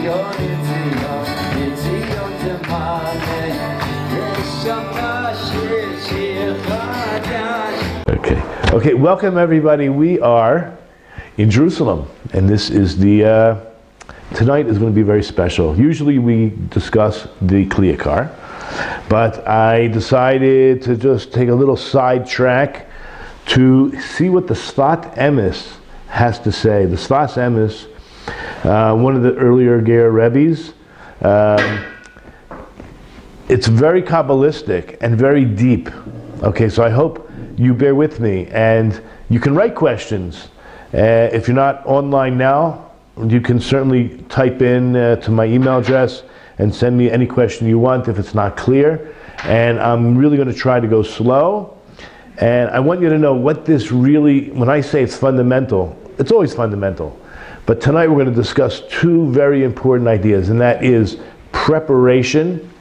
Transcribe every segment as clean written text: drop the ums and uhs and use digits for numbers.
Okay, welcome everybody. We are in Jerusalem, and this is the, tonight is going to be very special. Usually we discuss the Kliyakar, but I decided to just take a little sidetrack to see what the Sefat Emet has to say. The Sefat Emet, one of the earlier Ger Rebbes, it's very Kabbalistic and very deep. Okay, so I hope you bear with me, and you can write questions. If you're not online now, you can certainly type in to my email address and send me any question you want if it's not clear. And I'm really going to try to go slow. And I want you to know what this really, when I say it's fundamental, it's always fundamental. But tonight we're going to discuss two very important ideas, and that is preparation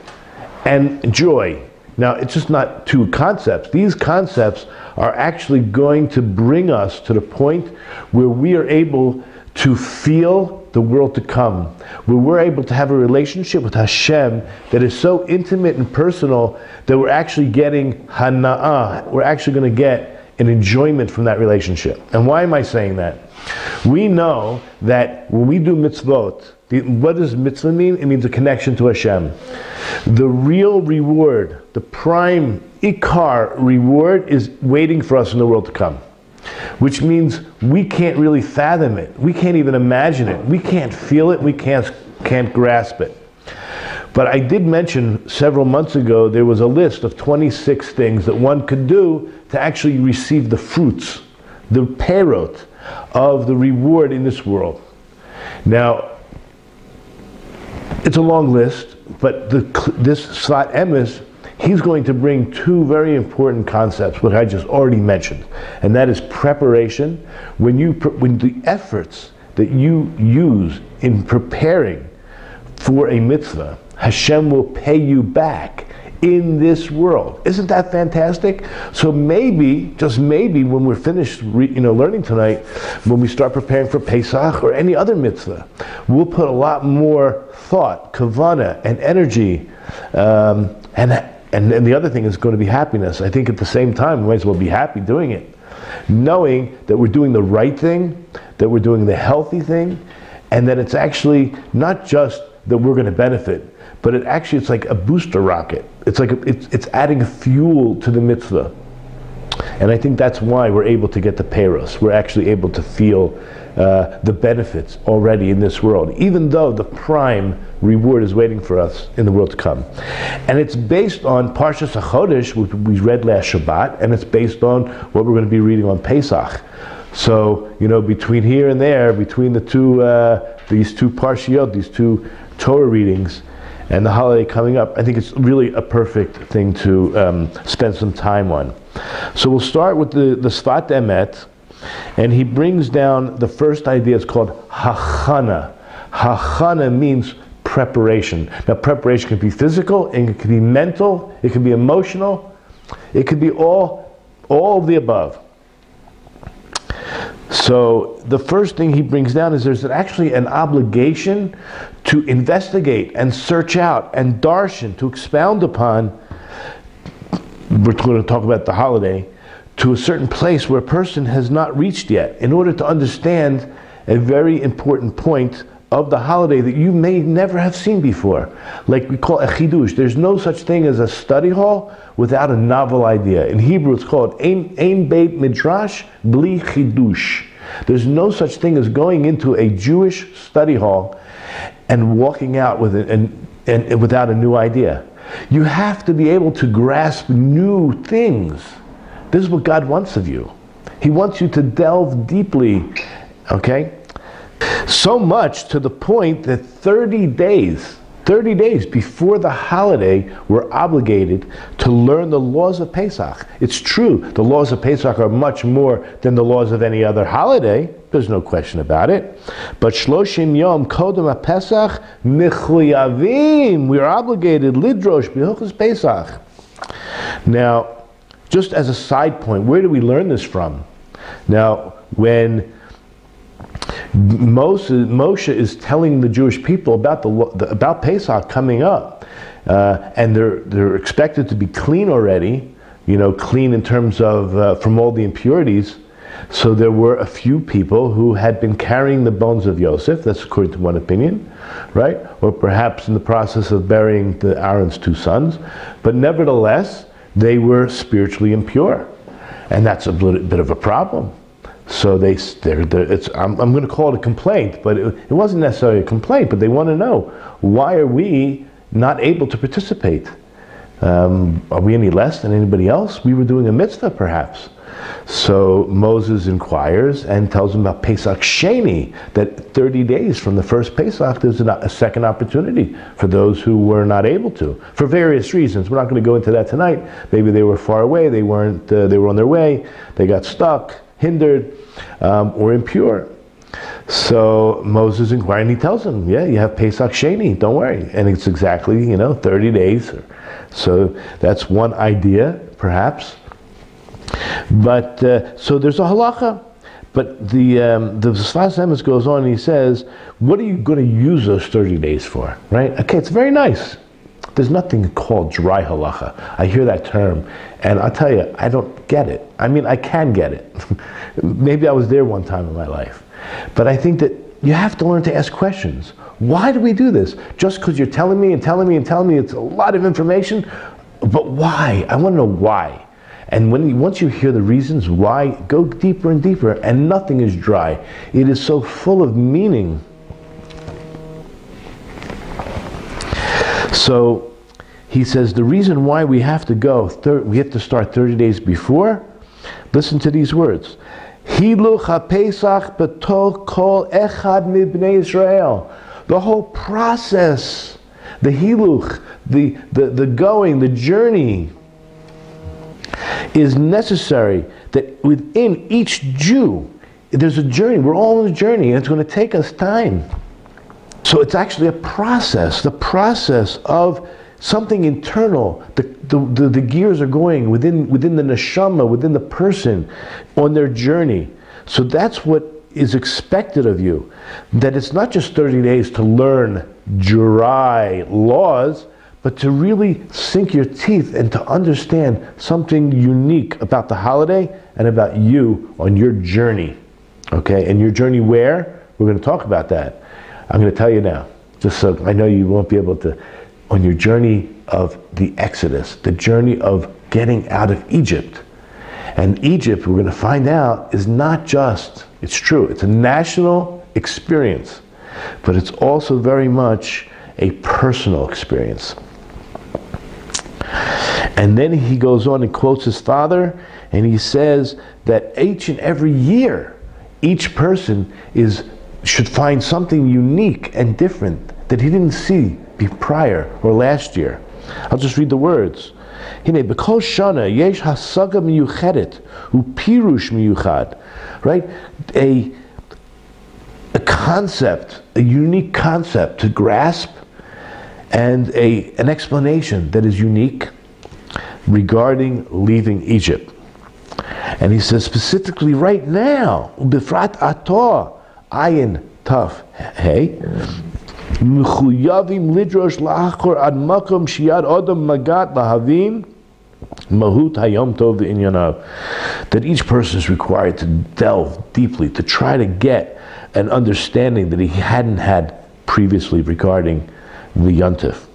and joy. Now, it's just not two concepts. These concepts are actually going to bring us to the point where we are able to feel the world to come, where we're able to have a relationship with Hashem that is so intimate and personal that we're actually getting hana'ah. We're actually going to get an enjoyment from that relationship. And why am I saying that? We know that when we do mitzvot, what does mitzvah mean? It means a connection to Hashem. The real reward, the prime ikar reward, is waiting for us in the world to come. Which means we can't really fathom it. We can't even imagine it. We can't feel it. We can't grasp it. But I did mention several months ago there was a list of 26 things that one could do to actually receive the fruits, the perot of the reward in this world. Now, it's a long list, but this Sefat Emet, he's going to bring two very important concepts, which I just already mentioned, and that is preparation. When the efforts that you use in preparing for a mitzvah, Hashem will pay you back in this world. Isn't that fantastic? So maybe, just maybe, when we're finished learning tonight, when we start preparing for Pesach or any other mitzvah, we'll put a lot more thought, kavanah, and energy, and the other thing is going to be happiness. I think at the same time, we might as well be happy doing it, knowing that we're doing the right thing, that we're doing the healthy thing, and that it's actually not just that we're going to benefit, but it's like a booster rocket. It's like it's adding fuel to the mitzvah. And I think that's why we're able to get the peros. We're actually able to feel the benefits already in this world, even though the prime reward is waiting for us in the world to come. And it's based on Parsha HaGadol, which we read last Shabbat, and it's based on what we're going to be reading on Pesach. So, between here and there, between the two, these two Parshiot, these two Torah readings, and the holiday coming up, I think it's really a perfect thing to spend some time on. So we'll start with the Sefat Emet, and he brings down the first idea. It's called hachana. Hachana means preparation. Now, preparation can be physical, and it can be mental, it can be emotional, it could be all of the above. So the first thing he brings down is there's actually an obligation to investigate and search out and darshan, to expound upon, we're going to talk about the holiday, to a certain place where a person has not reached yet, in order to understand a very important point of the holiday that you may never have seen before. Like we call a chidush. There's no such thing as a study hall without a novel idea. In Hebrew it's called ein beit midrash bli chidush. There's no such thing as going into a Jewish study hall and walking out with it and without a new idea. You have to be able to grasp new things. This is what God wants of you. He wants you to delve deeply, okay? So much to the point that 30 days before the holiday, we're obligated to learn the laws of Pesach. It's true, the laws of Pesach are much more than the laws of any other holiday. There's no question about it. But Shloshim Yom Kodem HaPesach Mechuyavim, we're obligated Lidrosh B'Hilchos Pesach. Now, just as a side point, where do we learn this from? Now, when Moshe is telling the Jewish people about Pesach coming up, and they're expected to be clean already, clean in terms of from all the impurities. So there were a few people who had been carrying the bones of Yosef, that's according to one opinion, right? Or perhaps in the process of burying Aaron's 2 sons, but nevertheless, they were spiritually impure, and that's a bit of a problem. So I'm going to call it a complaint, but it wasn't necessarily a complaint, but they want to know, why are we not able to participate? Are we any less than anybody else? We were doing a mitzvah, perhaps. So Moses inquires and tells them about Pesach Sheni, that 30 days from the first Pesach, there's a second opportunity for those who were not able to, for various reasons. We're not going to go into that tonight. Maybe they were far away, they were on their way, they got stuck, hindered, or impure. So Moses inquired, and he tells them, yeah, you have Pesach Sheni, don't worry. And it's exactly, 30 days. So that's one idea, perhaps. But, so there's a halacha. But the Sefat Emet goes on and he says, what are you going to use those 30 days for, right? Okay, it's very nice. There's nothing called dry halacha. I hear that term, and I'll tell you, I don't get it. I mean, I can get it. Maybe I was there one time in my life. But I think that you have to learn to ask questions. Why do we do this? Just because you're telling me and telling me and telling me it's a lot of information? But why? I want to know why. And once you hear the reasons why, go deeper and deeper, and nothing is dry. It is so full of meaning. So he says the reason why we have to we have to start 30 days before. Listen to these words: Hiluch HaPesach b'tol kol echad mibnei Israel. The whole process, the hiluch, the going, the journey, is necessary. That within each Jew, there's a journey. We're all on a journey, and it's going to take us time. So it's actually a process, the process of something internal. The gears are going within the neshama, within the person, on their journey. So that's what is expected of you. That it's not just 30 days to learn dry laws, but to really sink your teeth and to understand something unique about the holiday and about you on your journey. Okay, and your journey where? We're going to talk about that. I'm going to tell you now, just so I know you won't be able to, on your journey of the Exodus, the journey of getting out of Egypt. And Egypt, we're going to find out, is not just, it's true, it's a national experience, but it's also very much a personal experience. And then he goes on and quotes his father, and he says that each and every year, each person should find something unique and different that he didn't see prior or last year. I'll just read the words. Hine b'kol shana yesh hasaga miyuchedet upirush miyuchad. Right? A concept, a unique concept to grasp, and an explanation that is unique regarding leaving Egypt. And he says specifically right now, b'frat ator ayin taf hey, Mechuyavim lidrosh la'achor ad makom shiad odom magat lahavin mahut hayom tov v'inyanav. That each person is required to delve deeply, to try to get an understanding that he hadn't had previously regarding the Yontif.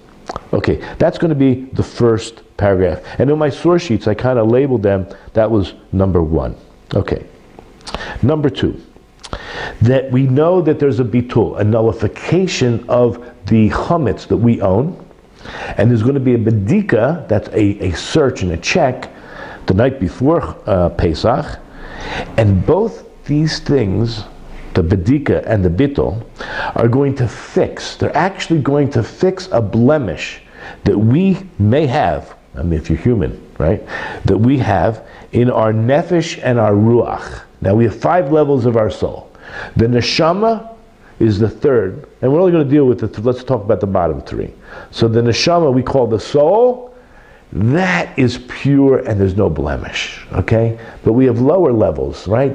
Okay, that's going to be the first paragraph. And in my source sheets, I kind of labeled them. That was number 1. Okay. Number 2. That we know that there's a bitul, a nullification of the chametz that we own, and there's going to be a bedika, that's a search and a check, the night before Pesach, and both these things, the bedika and the bitul, are going to fix, they're actually going to fix a blemish that we may have, I mean if you're human, right, that we have in our nefesh and our ruach. Now we have 5 levels of our soul. The neshama is the third, and we're only going to deal with let's talk about the bottom 3. So the neshama we call the soul, that is pure and there's no blemish, okay? But we have lower levels, right? I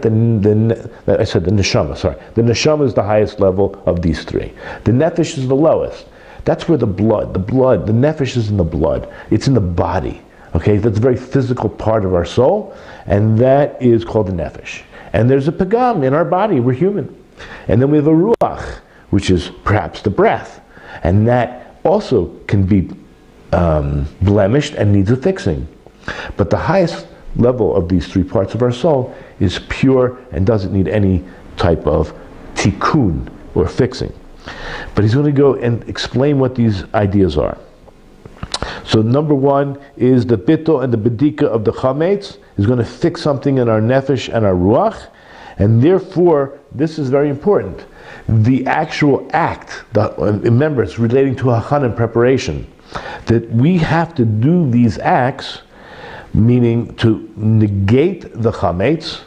said the neshama, sorry. The neshama is the highest level of these three. The nefesh is the lowest. That's where the nefesh is in the blood. It's in the body, okay? That's a very physical part of our soul, and that is called the nefesh. And there's a pagam in our body, we're human. And then we have a ruach, which is perhaps the breath. And that also can be blemished and needs a fixing. But the highest level of these three parts of our soul is pure and doesn't need any type of tikkun or fixing. But he's going to go and explain what these ideas are. So number one is the bittul and the bedika of the chametz is going to fix something in our nefesh and our ruach, and therefore this is very important. The actual act, remember it's relating to hachan and preparation, that we have to do these acts, meaning to negate the chametz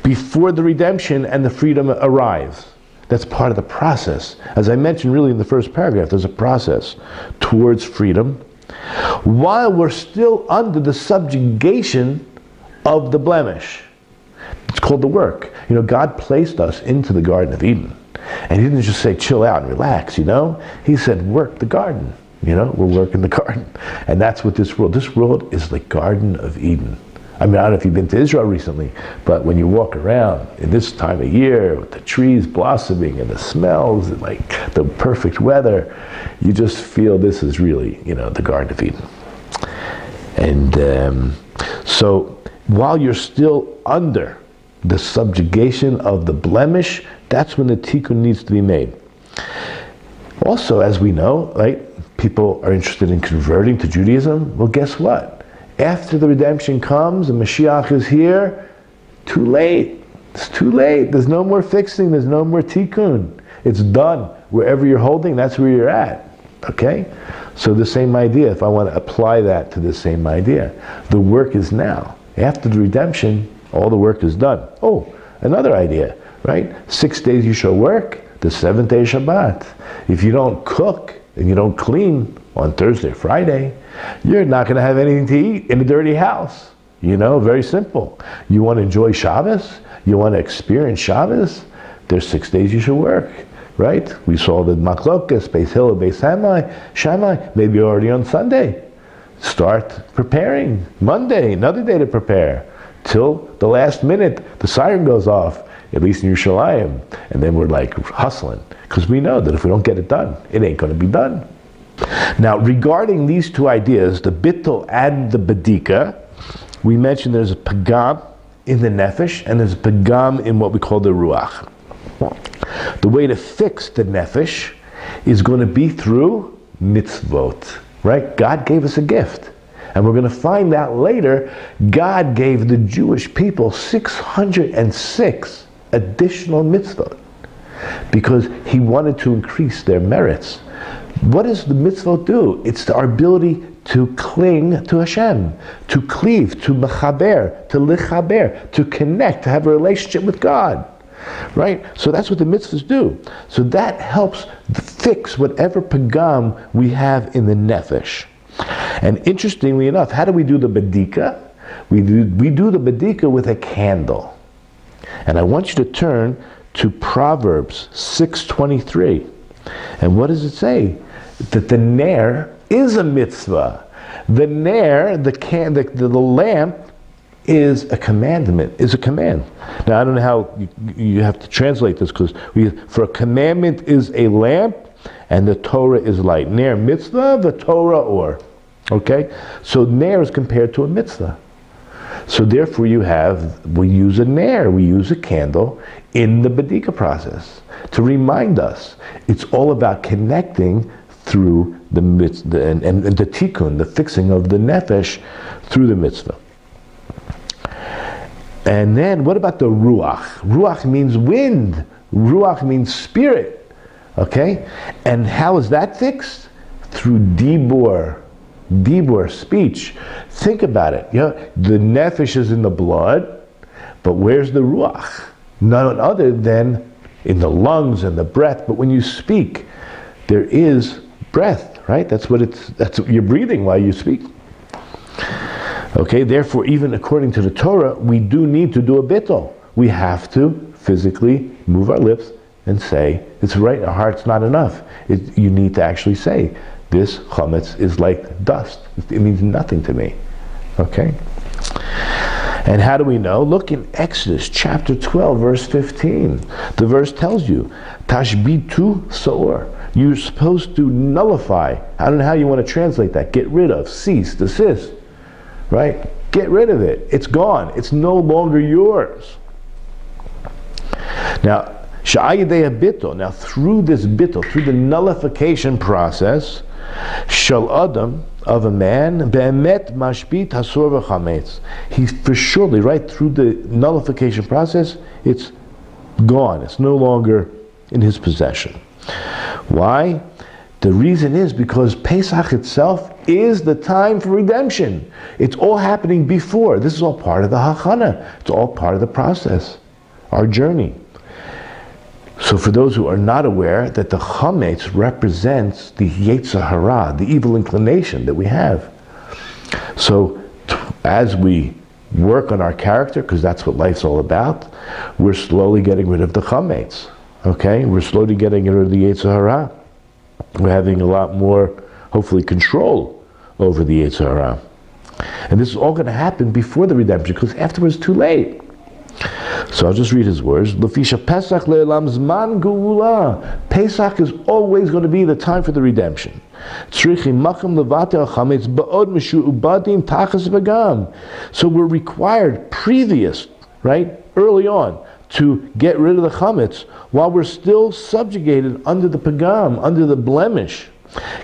before the redemption and the freedom arrives. That's part of the process. As I mentioned really in the first paragraph, there's a process towards freedom while we're still under the subjugation of the blemish. It's called the work. You know, God placed us into the Garden of Eden. And he didn't just say chill out and relax, you know. He said work the garden. You know, we're working the garden. And that's what this world is the Garden of Eden. I mean, I don't know if you've been to Israel recently, but when you walk around in this time of year with the trees blossoming and the smells and like the perfect weather, you just feel this is really, you know, the Garden of Eden. And so while you're still under the subjugation of the blemish, that's when the tikkun needs to be made. Also, as we know, right, people are interested in converting to Judaism. Well, guess what? After the redemption comes and Mashiach is here, too late. It's too late. There's no more fixing. There's no more tikkun. It's done. Wherever you're holding, that's where you're at. Okay? So the same idea, if I want to apply that to the same idea, the work is now. After the redemption, all the work is done. Oh, another idea, right? 6 days you shall work, the 7th day is Shabbat. If you don't cook and you don't clean on Thursday or Friday, you're not going to have anything to eat in a dirty house. You know, very simple. You want to enjoy Shabbos? You want to experience Shabbos? There's 6 days you should work, right? We saw the Maklokas, Beis Hillel, Beis Shammai, maybe already on Sunday. Start preparing. Monday, another day to prepare. Till the last minute, the siren goes off, at least in Yerushalayim. And then we're like hustling. Because we know that if we don't get it done, it ain't going to be done. Now, regarding these two ideas, the bittul and the bedika, we mentioned there's a pagam in the nefesh and there's a pagam in what we call the ruach. The way to fix the nefesh is going to be through mitzvot, right? God gave us a gift. And we're going to find out later, God gave the Jewish people 606 additional mitzvot because he wanted to increase their merits. What does the mitzvot do? It's our ability to cling to Hashem, to cleave, to mechaber, to lichaber, to connect, to have a relationship with God. Right? So that's what the mitzvahs do. So that helps fix whatever pagam we have in the nefesh. And interestingly enough, how do we do the bedika? We do the bedika with a candle. And I want you to turn to Proverbs 6:23. And what does it say? That the ner is a mitzvah. The ner, the lamp, is a commandment, is a command. Now I don't know how you have to translate this, because for a commandment is a lamp and the Torah is light. Ner mitzvah, the Torah or. Okay? So ner is compared to a mitzvah. So therefore we use a ner, we use a candle in the bedika process to remind us it's all about connecting through the mitzvah and the tikkun, the fixing of the nefesh through the mitzvah. And then what about the ruach? Ruach means wind. Ruach means spirit. Okay? And how is that fixed? Through dibur. Dibur, speech. Think about it. You know, the nefesh is in the blood, but where's the ruach? None other than in the lungs and the breath. But when you speak, there is breath, right? That's what you're breathing while you speak. Okay, therefore, even according to the Torah, we do need to do a bittul. We have to physically move our lips and say, it's right, our heart's not enough. You need to actually say, this chametz is like dust. It means nothing to me. Okay? And how do we know? Look in Exodus chapter 12, verse 15. The verse tells you, Tashbitu soor. You're supposed to nullify. I don't know how you want to translate that. Get rid of, cease, desist. Right? Get rid of it. It's gone. It's no longer yours. Now, sha'ayidei bittul. Now, through this bittul, through the nullification process, shal adam, of a man, be'emet mashbit hasor v'chametz. He's for surely, right through the nullification process, it's gone. It's no longer in his possession. Why? The reason is because Pesach itself is the time for redemption. It's all happening before. This is all part of the hachana. It's all part of the process, our journey. So for those who are not aware, that the chametz represents the yetzer hara, the evil inclination that we have. So as we work on our character, because that's what life's all about, we're slowly getting rid of the chametz. Okay? We're slowly getting rid of the yetzer hara. We're having a lot more, hopefully, control over the yetzer hara. And this is all going to happen before the redemption, because afterwards it's too late. So I'll just read his words. Lefisha Pesach le'elam zman geula. Pesach is always going to be the time for the redemption. Tzrichim makam levater chametz ba'od mishu'ubadim tachas v'gam. So we're required previous, right, early on, to get rid of the chametz while we're still subjugated under the pagam, under the blemish.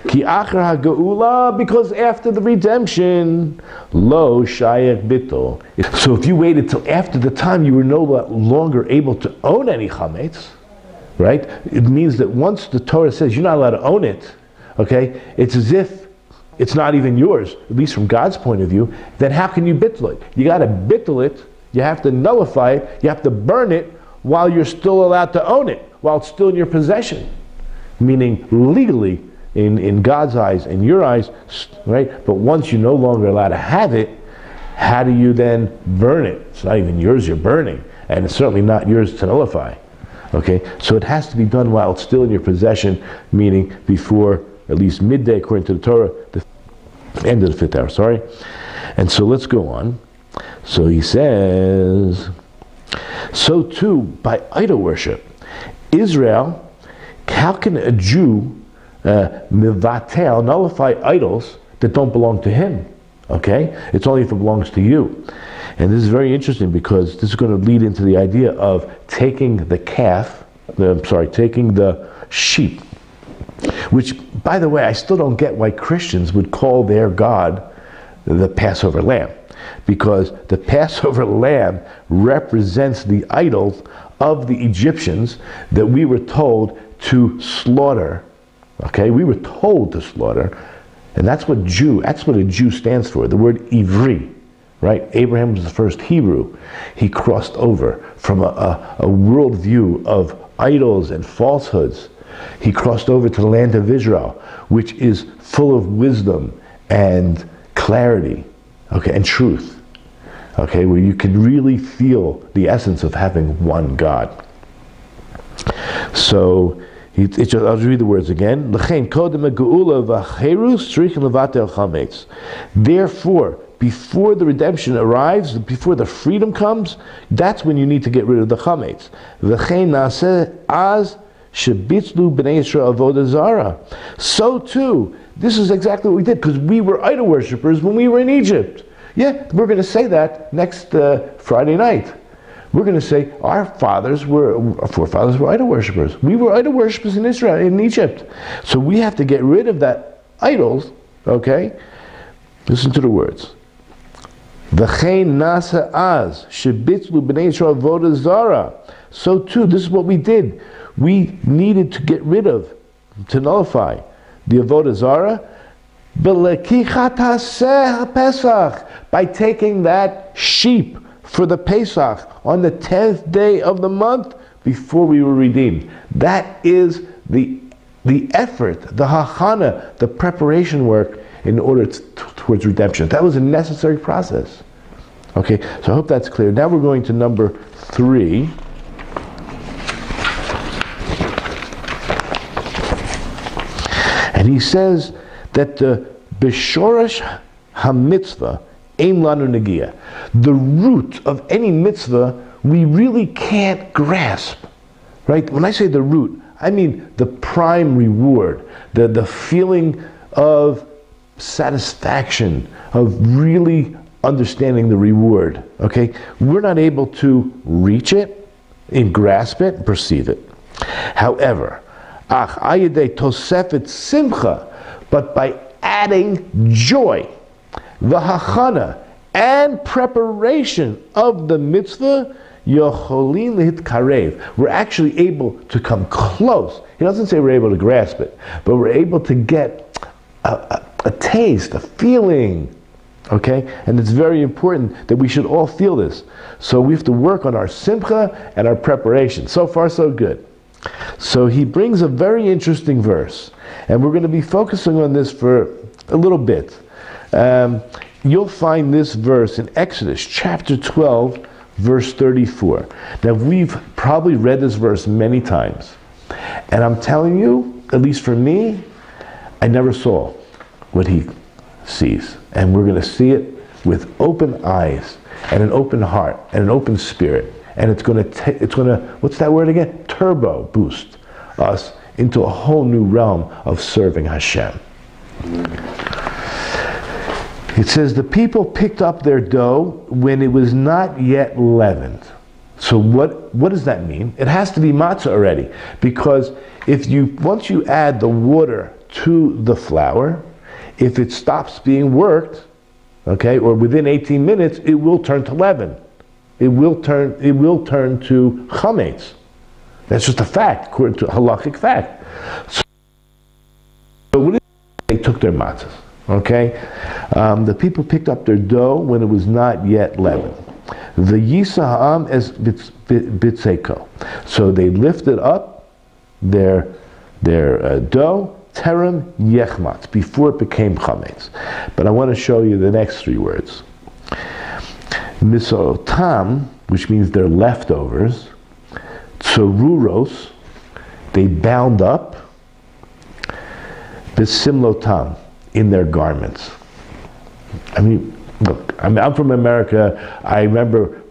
Ki achar ha'geula, because after the redemption, lo shayach bittul. So if you waited till after the time you were no longer able to own any chametz, right? It means that once the Torah says you're not allowed to own it, okay, it's as if it's not even yours, at least from God's point of view. Then how can you bittul it? You got to bittul it. You have to nullify it. You have to burn it while you're still allowed to own it, while it's still in your possession, meaning legally. In God's eyes, in your eyes, right? But once you're no longer allowed to have it, how do you then burn it? It's not even yours you're burning, and it's certainly not yours to nullify. Okay? So it has to be done while it's still in your possession, meaning before at least midday, according to the Torah, the end of the 5th hour, sorry. And so let's go on. So he says, so too, by idol worship, Israel, how can a Jew mivatel, nullify idols that don't belong to him? Okay? It's only if it belongs to you. And this is very interesting because this is going to lead into the idea of taking the calf, taking the sheep, which, by the way, I still don't get why Christians would call their God the Passover lamb, because the Passover lamb represents the idols of the Egyptians that we were told to slaughter. Okay, we were told to slaughter, and that's what a Jew stands for, the word Ivri, right? Abraham was the first Hebrew. He crossed over from a worldview of idols and falsehoods. He crossed over to the land of Israel, which is full of wisdom and clarity, okay, and truth, okay, where you can really feel the essence of having one God. So, I'll just read the words again. Therefore, before the redemption arrives, before the freedom comes, that's when you need to get rid of the chametz. So too, this is exactly what we did, because we were idol worshippers when we were in Egypt. Yeah, we're going to say that next Friday night. We're going to say our forefathers were idol worshippers. We were idol worshippers in Israel, in Egypt. So we have to get rid of that idols, okay? Listen to the words. V'chein nasa az shebitzlu b'nei Yisrael avodah zara. So too, this is what we did. We needed to get rid of, to nullify the avodah zara, b'lekichat haseh haPesach, by taking that sheep for the Pesach on the 10th day of the month before we were redeemed. That is the the effort, the hachana, the preparation work in order towards redemption. That was a necessary process. Okay, so I hope that's clear. Now we're going to number 3. And he says that the Bishorash HaMitzvah Ein Lanu Negia. The root of any mitzvah we really can't grasp. Right? When I say the root, I mean the prime reward, the feeling of satisfaction, of really understanding the reward. Okay? We're not able to reach it, and grasp it, and perceive it. However, ach ayedei tosefet simcha, but by adding joy, v'hachana, and preparation of the mitzvah, yocholim lehitkarev, we're actually able to come close. He doesn't say we're able to grasp it, but we're able to get a taste, a feeling. Okay? And it's very important that we should all feel this. So we have to work on our simcha and our preparation. So far, so good. So he brings a very interesting verse, and we're going to be focusing on this for a little bit. You'll find this verse in Exodus chapter 12, verse 34. Now, we've probably read this verse many times, and I'm telling you, at least for me, I never saw what he sees, and we're going to see it with open eyes and an open heart and an open spirit. And it's going to, what's that word again? Turbo boost us into a whole new realm of serving Hashem. It says, the people picked up their dough when it was not yet leavened. So what does that mean? It has to be matzah already. Because once you add the water to the flour, if it stops being worked, okay, or within 18 minutes, it will turn to leaven. It will turn to chametz. That's just a fact, according to halachic fact. So what they took their matzahs, okay? The people picked up their dough when it was not yet leavened. The yisa ha'am es bitzeko. So they lifted up their dough, terem yechmatz, before it became chametz. But I want to show you the next 3 words. Misotam, which means they're leftovers. Tsururos, they bound up. Besimlotam, in their garments. I mean, look, I'm from America. I remember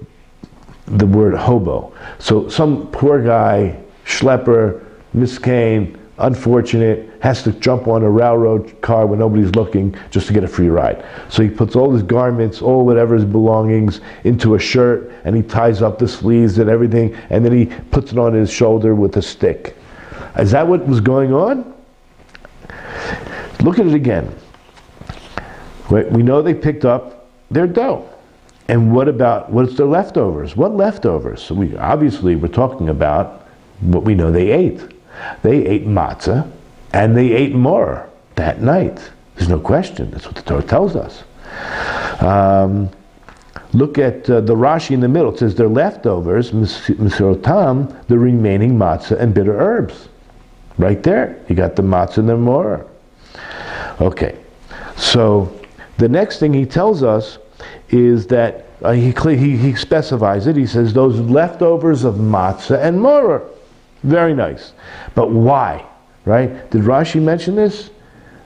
the word hobo. So some poor guy, schlepper, miscane, unfortunate, has to jump on a railroad car when nobody's looking just to get a free ride. So he puts all his garments, all whatever his belongings, into a shirt, and he ties up the sleeves and everything, and then he puts it on his shoulder with a stick. Is that what was going on? Look at it again. We know they picked up their dough. And what's their leftovers? What leftovers? So we're talking about what we know they ate. They ate matzah, and they ate more that night. There's no question. That's what the Torah tells us. Look at the Rashi in the middle. It says their leftovers, misotam, the remaining matzah and bitter herbs. Right there. You got the matzah and the more. Okay. So the next thing he tells us is that he specifies it. He says those leftovers of matzah and more. Very nice. But why? Right? Did Rashi mention this?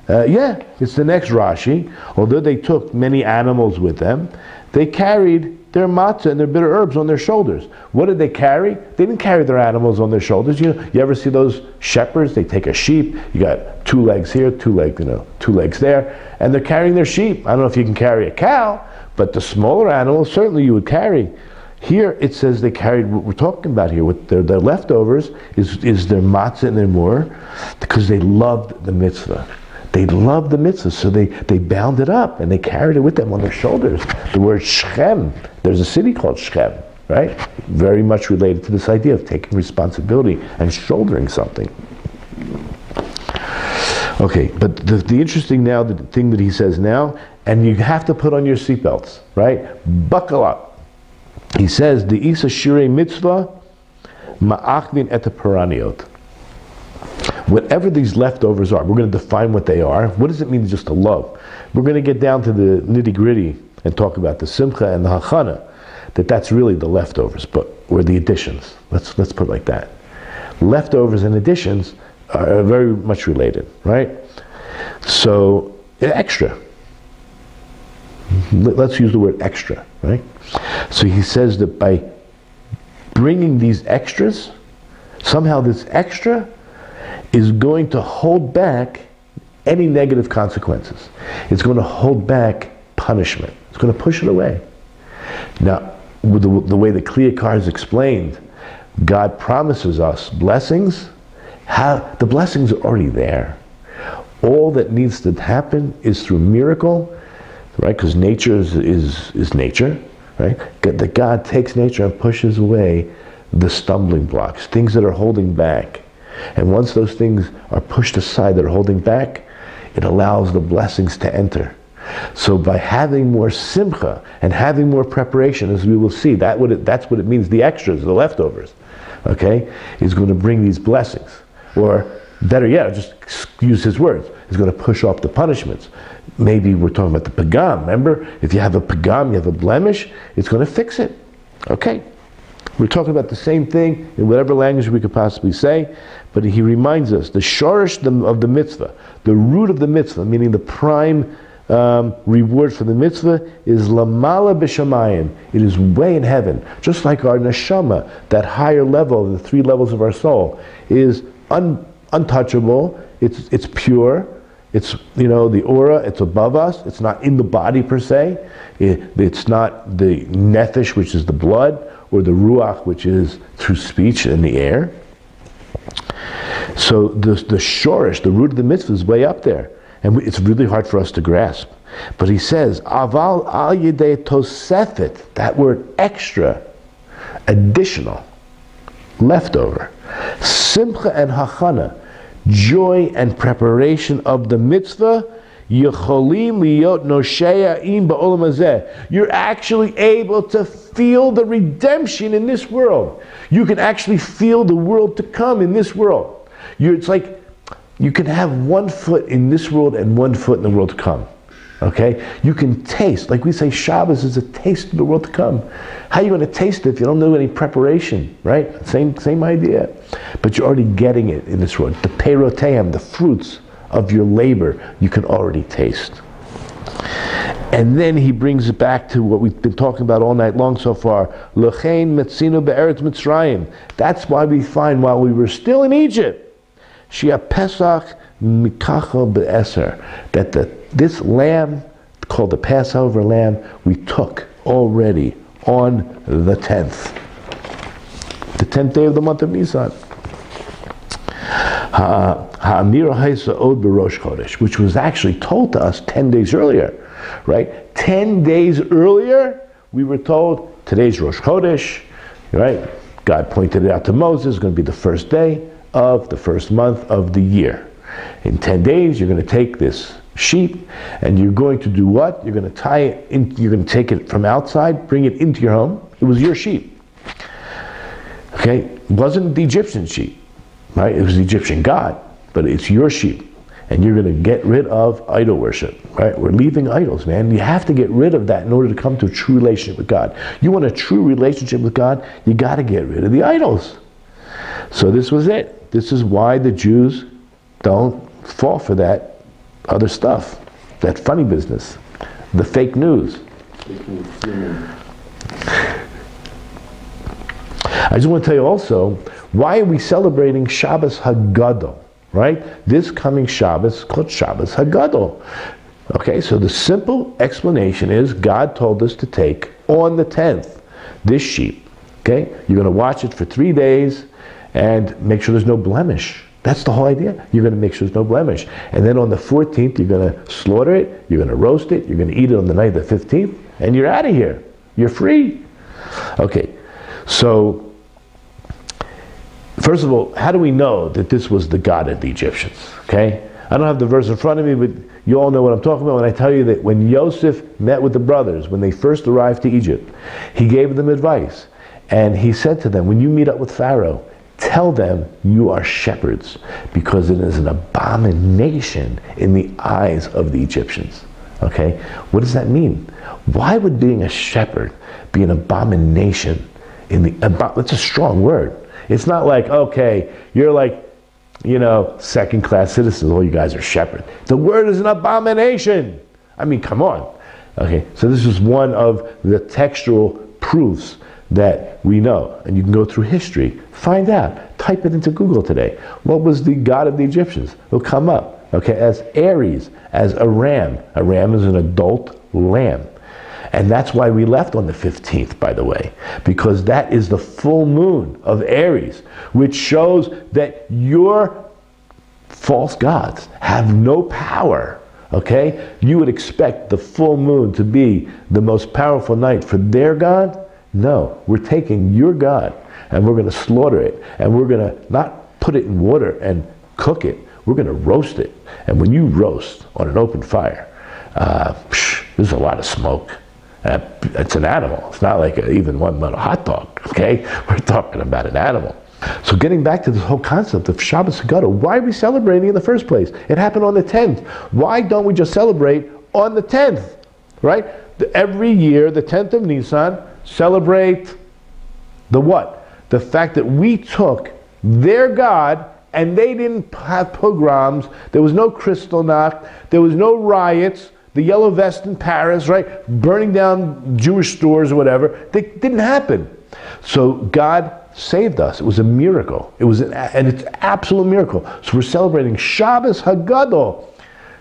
Yeah, it's the next Rashi. Although they took many animals with them, they carried their matzah and their bitter herbs on their shoulders. What did they carry? They didn't carry their animals on their shoulders. You ever see those shepherds? They take a sheep. You got 2 legs here, 2 legs there, and they're carrying their sheep. I don't know if you can carry a cow, but the smaller animals certainly you would carry. Here it says they carried what we're talking about here. With their leftovers is their matzah and their more, because they loved the mitzvah. They loved the mitzvah, so they bound it up and they carried it with them on their shoulders. The word Shechem, there's a city called Shechem, right? Very much related to this idea of taking responsibility and shouldering something. Okay, but the interesting now, the thing that he says now, and you have to put on your seatbelts, right? Buckle up. He says, the Isa Shirei Mitzvah Ma'achvin et Paraniot. whatever these leftovers are, we're going to define what they are. What does it mean just to love? We're going to get down to the nitty-gritty and talk about the simcha and the hachana, that's really the leftovers, or the additions. Let's put it like that. Leftovers and additions are very much related, right? So, extra. Let's use the word extra, right? So he says that by bringing these extras, somehow this extra is going to hold back any negative consequences. It's going to hold back punishment. It's going to push it away. Now, with the way the Kliyakar is explained, God promises us blessings. The blessings are already there. All that needs to happen is through miracle, right? Because nature is nature, right? That God takes nature and pushes away the stumbling blocks, things that are holding back. And once those things are pushed aside that are holding back, it allows the blessings to enter. So by having more simcha and having more preparation, as we will see, that's what it means, the extras, the leftovers, okay, is going to bring these blessings. Or better yet, just use his words, is going to push off the punishments. Maybe we're talking about the pagam. Remember, if you have a pagam, you have a blemish, it's going to fix it. Okay. We're talking about the same thing in whatever language we could possibly say, but he reminds us, the shorish of the mitzvah, the root of the mitzvah, meaning the prime reward for the mitzvah, is lamala b'shamayim. It is way in heaven. Just like our neshama, that higher level, the 3 levels of our soul, is untouchable, it's pure, it's, the aura, it's above us, it's not in the body per se, it's not the nephesh, which is the blood, or the ruach, which is through speech in the air. So the shorish, the root of the mitzvah, is way up there. And it's really hard for us to grasp. But he says, aval al yedei tosefet, that word extra, additional, leftover, simcha and hachana, joy and preparation of the mitzvah, Yecholim liyot noshea'im ba'olam hazeh. You're actually able to feel the redemption in this world. You can actually feel the world to come in this world. It's like you can have 1 foot in this world and 1 foot in the world to come. Okay? You can taste, like we say, Shabbos is a taste of the world to come. How are you going to taste it if you don't do any preparation, right? Same idea. But you're already getting it in this world. The peiroteim, the fruits of your labor, you can already taste. And then he brings it back to what we've been talking about all night long so far. L'chein metzinu be'eretz Mitzrayim. That's why we find, while we were still in Egypt, Shia Pesach mikacha be'eser, that this lamb, called the Passover lamb, we took already on the 10th. The 10th day of the month of Nisan. Which was actually told to us 10 days earlier, right? 10 days earlier, we were told, today's Rosh Chodesh, right? God pointed it out to Moses, it's going to be the first day of the first month of the year. In 10 days, you're going to take this sheep, and you're going to do what? You're going to tie it in, you're going to take it from outside, bring it into your home. It was your sheep. Okay? It wasn't the Egyptian sheep. Right? It was the Egyptian God, but it's your sheep. And you're going to get rid of idol worship. Right? We're leaving idols, man. You have to get rid of that in order to come to a true relationship with God. You want a true relationship with God, you got to get rid of the idols. So this was it. This is why the Jews don't fall for that other stuff, that funny business, the fake news. I just want to tell you also, why are we celebrating Shabbos HaGadol, right? This coming Shabbos is called Shabbos HaGadol. Okay, so the simple explanation is God told us to take on the 10th this sheep. Okay, you're going to watch it for 3 days and make sure there's no blemish. That's the whole idea. You're going to make sure there's no blemish. And then on the 14th, you're going to slaughter it, you're going to roast it, you're going to eat it on the night of the 15th, and you're out of here. You're free. Okay, so first of all, how do we know that this was the God of the Egyptians? Okay? I don't have the verse in front of me, but you all know what I'm talking about when I tell you that when Yosef met with the brothers, when they first arrived to Egypt, he gave them advice. And he said to them, when you meet up with Pharaoh, Tell them you are shepherds, because it is an abomination in the eyes of the Egyptians. Okay? What does that mean? Why would being a shepherd be an abomination in the... That's a strong word. It's not like, okay, you're like, you know, second-class citizens, all you guys are shepherds. The word is an abomination. I mean, come on. Okay, so this is one of the textual proofs that we know. And you can go through history, find out, type it into Google today. What was the god of the Egyptians? It'll come up, okay, as Aries, as a ram. A ram is an adult lamb. And that's why we left on the 15th, by the way, because that is the full moon of Aries, which shows that your false gods have no power. Okay? You would expect the full moon to be the most powerful night for their God? No. We're taking your God and we're going to slaughter it. And we're going to not put it in water and cook it. We're going to roast it. And when you roast on an open fire, there's a lot of smoke. It's an animal. It's not like even one little hot dog. Okay? We're talking about an animal. So getting back to this whole concept of Shabbat HaGadol, why are we celebrating in the first place? It happened on the 10th. Why don't we just celebrate on the 10th? Right? Every year, the 10th of Nisan, celebrate the what? The fact that we took their God and they didn't have pogroms. There was no Kristallnacht. There was no riots. The yellow vest in Paris, right? Burning down Jewish stores or whatever. That didn't happen. So God saved us. It was a miracle. It was and it's an absolute miracle. So we're celebrating Shabbat HaGadol.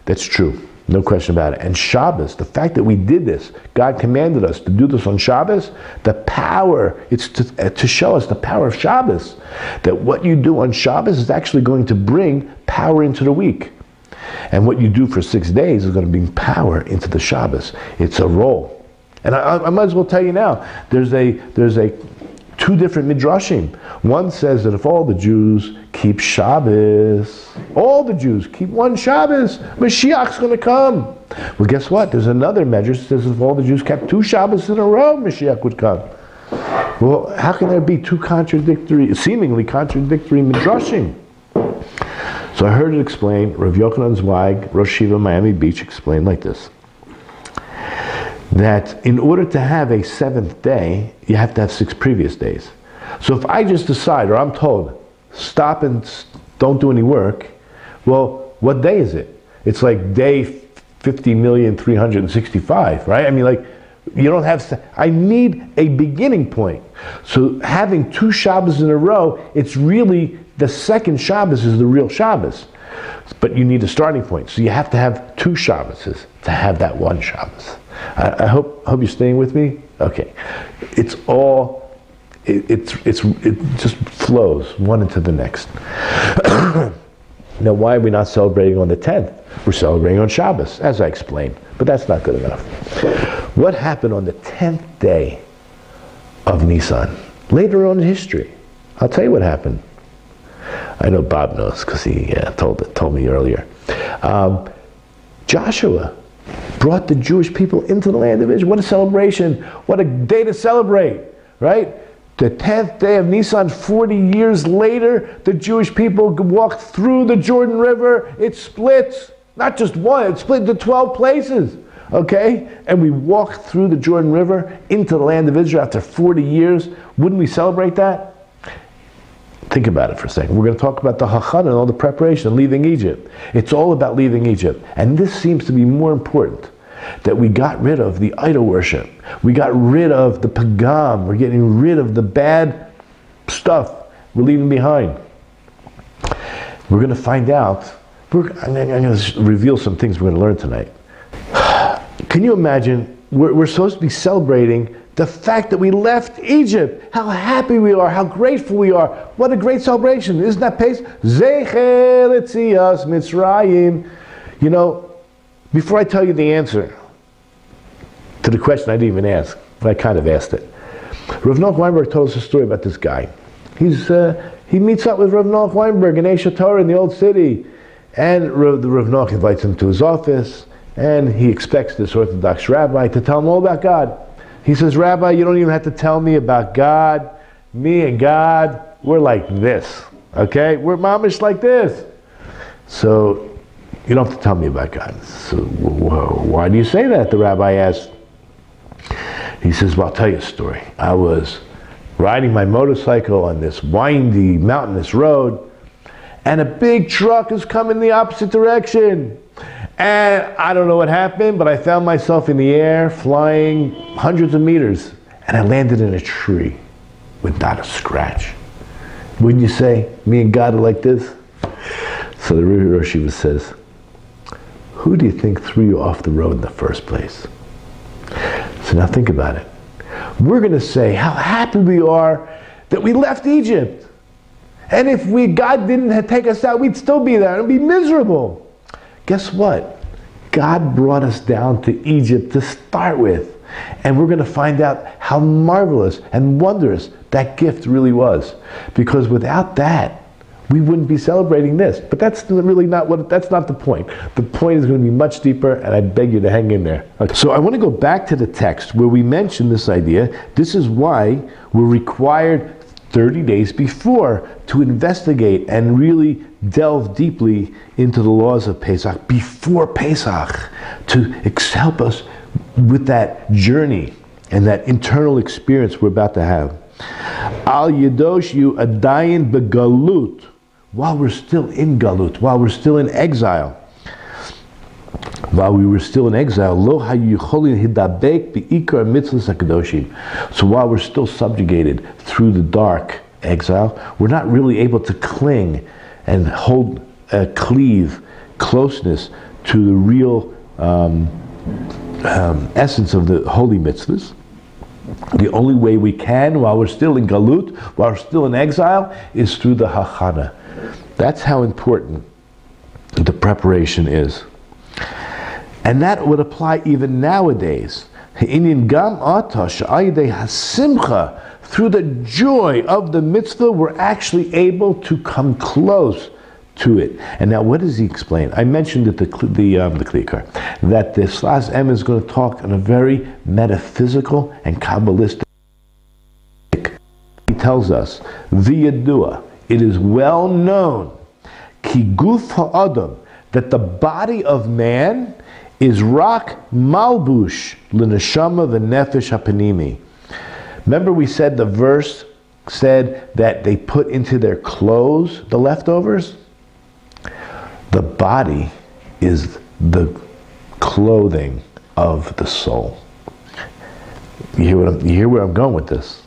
That's true. No question about it. And Shabbos, the fact that we did this, God commanded us to do this on Shabbos, the power, it's to show us the power of Shabbos. That what you do on Shabbos is actually going to bring power into the week. And what you do for 6 days is going to bring power into the Shabbos. It's a role. And I might as well tell you now, there's two different midrashim. One says that if all the Jews keep Shabbos, all the Jews keep one Shabbos, Mashiach's going to come. Well, guess what? There's another measure that says if all the Jews kept 2 Shabbos in a row, Mashiach would come. Well, how can there be two seemingly contradictory midrashim? So I heard it explained, Rav Yochanan Zweig, Rosh Yeshiva, Miami Beach, explained like this. That in order to have a 7th day, you have to have 6 previous days. So if I just decide, or I'm told, stop and don't do any work, well, what day is it? It's like day 50,365,000, right? I mean, like, you don't have, I need a beginning point. So having 2 Shabbos in a row, it's really, the second Shabbos is the real Shabbos. But you need a starting point. So you have to have 2 Shabboses to have that one Shabbos. I hope you're staying with me. Okay, it's all it just flows one into the next. Now, why are we not celebrating on the 10th? We're celebrating on Shabbos, as I explained, but that's not good enough. What happened on the 10th day of Nisan? Later on in history, I'll tell you what happened. I know Bob knows because he told me earlier. Joshua brought the Jewish people into the land of Israel. What a celebration. What a day to celebrate, right? The 10th day of Nisan, 40 years later, the Jewish people walked through the Jordan River. It splits, not just one, it split into 12 places, okay? And we walked through the Jordan River into the land of Israel after 40 years. Wouldn't we celebrate that? Think about it for a second. We're going to talk about the HaGadol and all the preparation, leaving Egypt. It's all about leaving Egypt. And this seems to be more important, that we got rid of the idol worship. We got rid of the pagam. We're getting rid of the bad stuff we're leaving behind. We're going to find out. I'm going to reveal some things we're going to learn tonight. Can you imagine? We're supposed to be celebrating the fact that we left Egypt, how happy we are, how grateful we are. What a great celebration. Isn't that pace? Zecher Letzias Mitzrayim. You know, before I tell you the answer to the question I didn't even ask, but I kind of asked it. Rav Noach Weinberg told us a story about this guy. He meets up with Rav Noach Weinberg in Esha Torah in the Old City, and Rav Noach invites him to his office, and he expects this Orthodox rabbi to tell him all about God. He says, Rabbi, you don't even have to tell me about God. me and God, we're like this. Okay? We're mamish like this. So, you don't have to tell me about God. So, why do you say that? The rabbi asked. He says, well, I'll tell you a story. I was riding my motorcycle on this windy, mountainous road, and a big truck is coming the opposite direction. And I don't know what happened, but I found myself in the air, flying hundreds of meters, and I landed in a tree with not a scratch. Wouldn't you say, me and God are like this? So the Rosh Yeshiva says, who do you think threw you off the road in the first place? So now think about it. We're going to say how happy we are that we left Egypt. And if God didn't take us out, we'd still be there. It'd be miserable. Guess what? God brought us down to Egypt to start with. And we're going to find out how marvelous and wondrous that gift really was. Because without that, we wouldn't be celebrating this. But that's really that's not the point. The point is going to be much deeper, and I beg you to hang in there. Okay. So I want to go back to the text where we mentioned this idea. This is why we're required 30 days before to investigate and really delve deeply into the laws of Pesach before Pesach to help us with that journey and that internal experience we're about to have. Al Yedosh Yu Adayin Begalut, while we're still in Galut, while we're still in exile. While we were still in exile, Lo Hayucholin Hidabek Beikar Mitzvahs HaKadoshim. So while we're still subjugated through the dark exile, we're not really able to cling and hold closeness to the real essence of the holy mitzvahs. The only way we can, while we're still in Galut, while we're still in exile, is through the Hachana. That's how important the preparation is. And that would apply even nowadays. Through the joy of the mitzvah, we're actually able to come close to it. And now, what does he explain? I mentioned at the Klikar that the Sefat Emet is going to talk in a very metaphysical and Kabbalistic. He tells us, V'yadua, it is well known, ki guf ha'adam, that the body of man is rak malbush l'neshama v'nefesh hapanimi. Remember we said the verse said that they put into their clothes the leftovers? The body is the clothing of the soul. You hear where I'm going with this?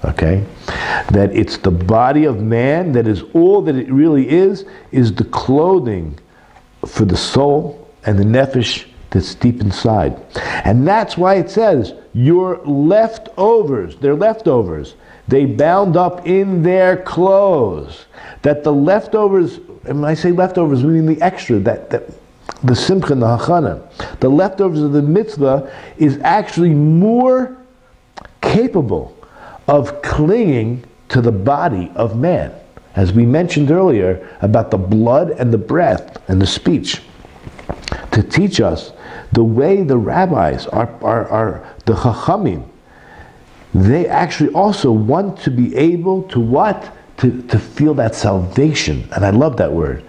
Okay? That it's the body of man that is all that it really is the clothing for the soul and the nefesh that's deep inside. And that's why it says, your leftovers, they're leftovers, they bound up in their clothes. That the leftovers, and when I say leftovers, we mean the extra, that the simcha and the hachana. The leftovers of the mitzvah is actually more capable of clinging to the body of man. As we mentioned earlier about the blood and the breath and the speech. To teach us the way the rabbis are the chachamim, they actually also want to be able to what? To feel that salvation. And I love that word.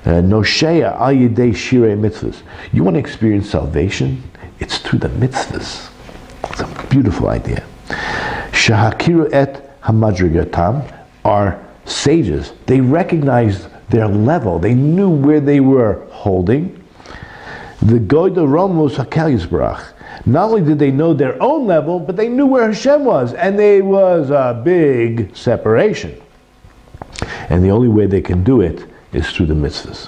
Nosheya al yedei shirei mitzvahs. You want to experience salvation? It's through the mitzvahs. It's a beautiful idea. Shahakiru et hamadrigatam, our sages, they recognized their level. They knew where they were holding. The Goyda Ramos Hakel Yisbarach. Not only did they know their own level, but they knew where Hashem was, and there was a big separation. And the only way they can do it is through the mitzvahs.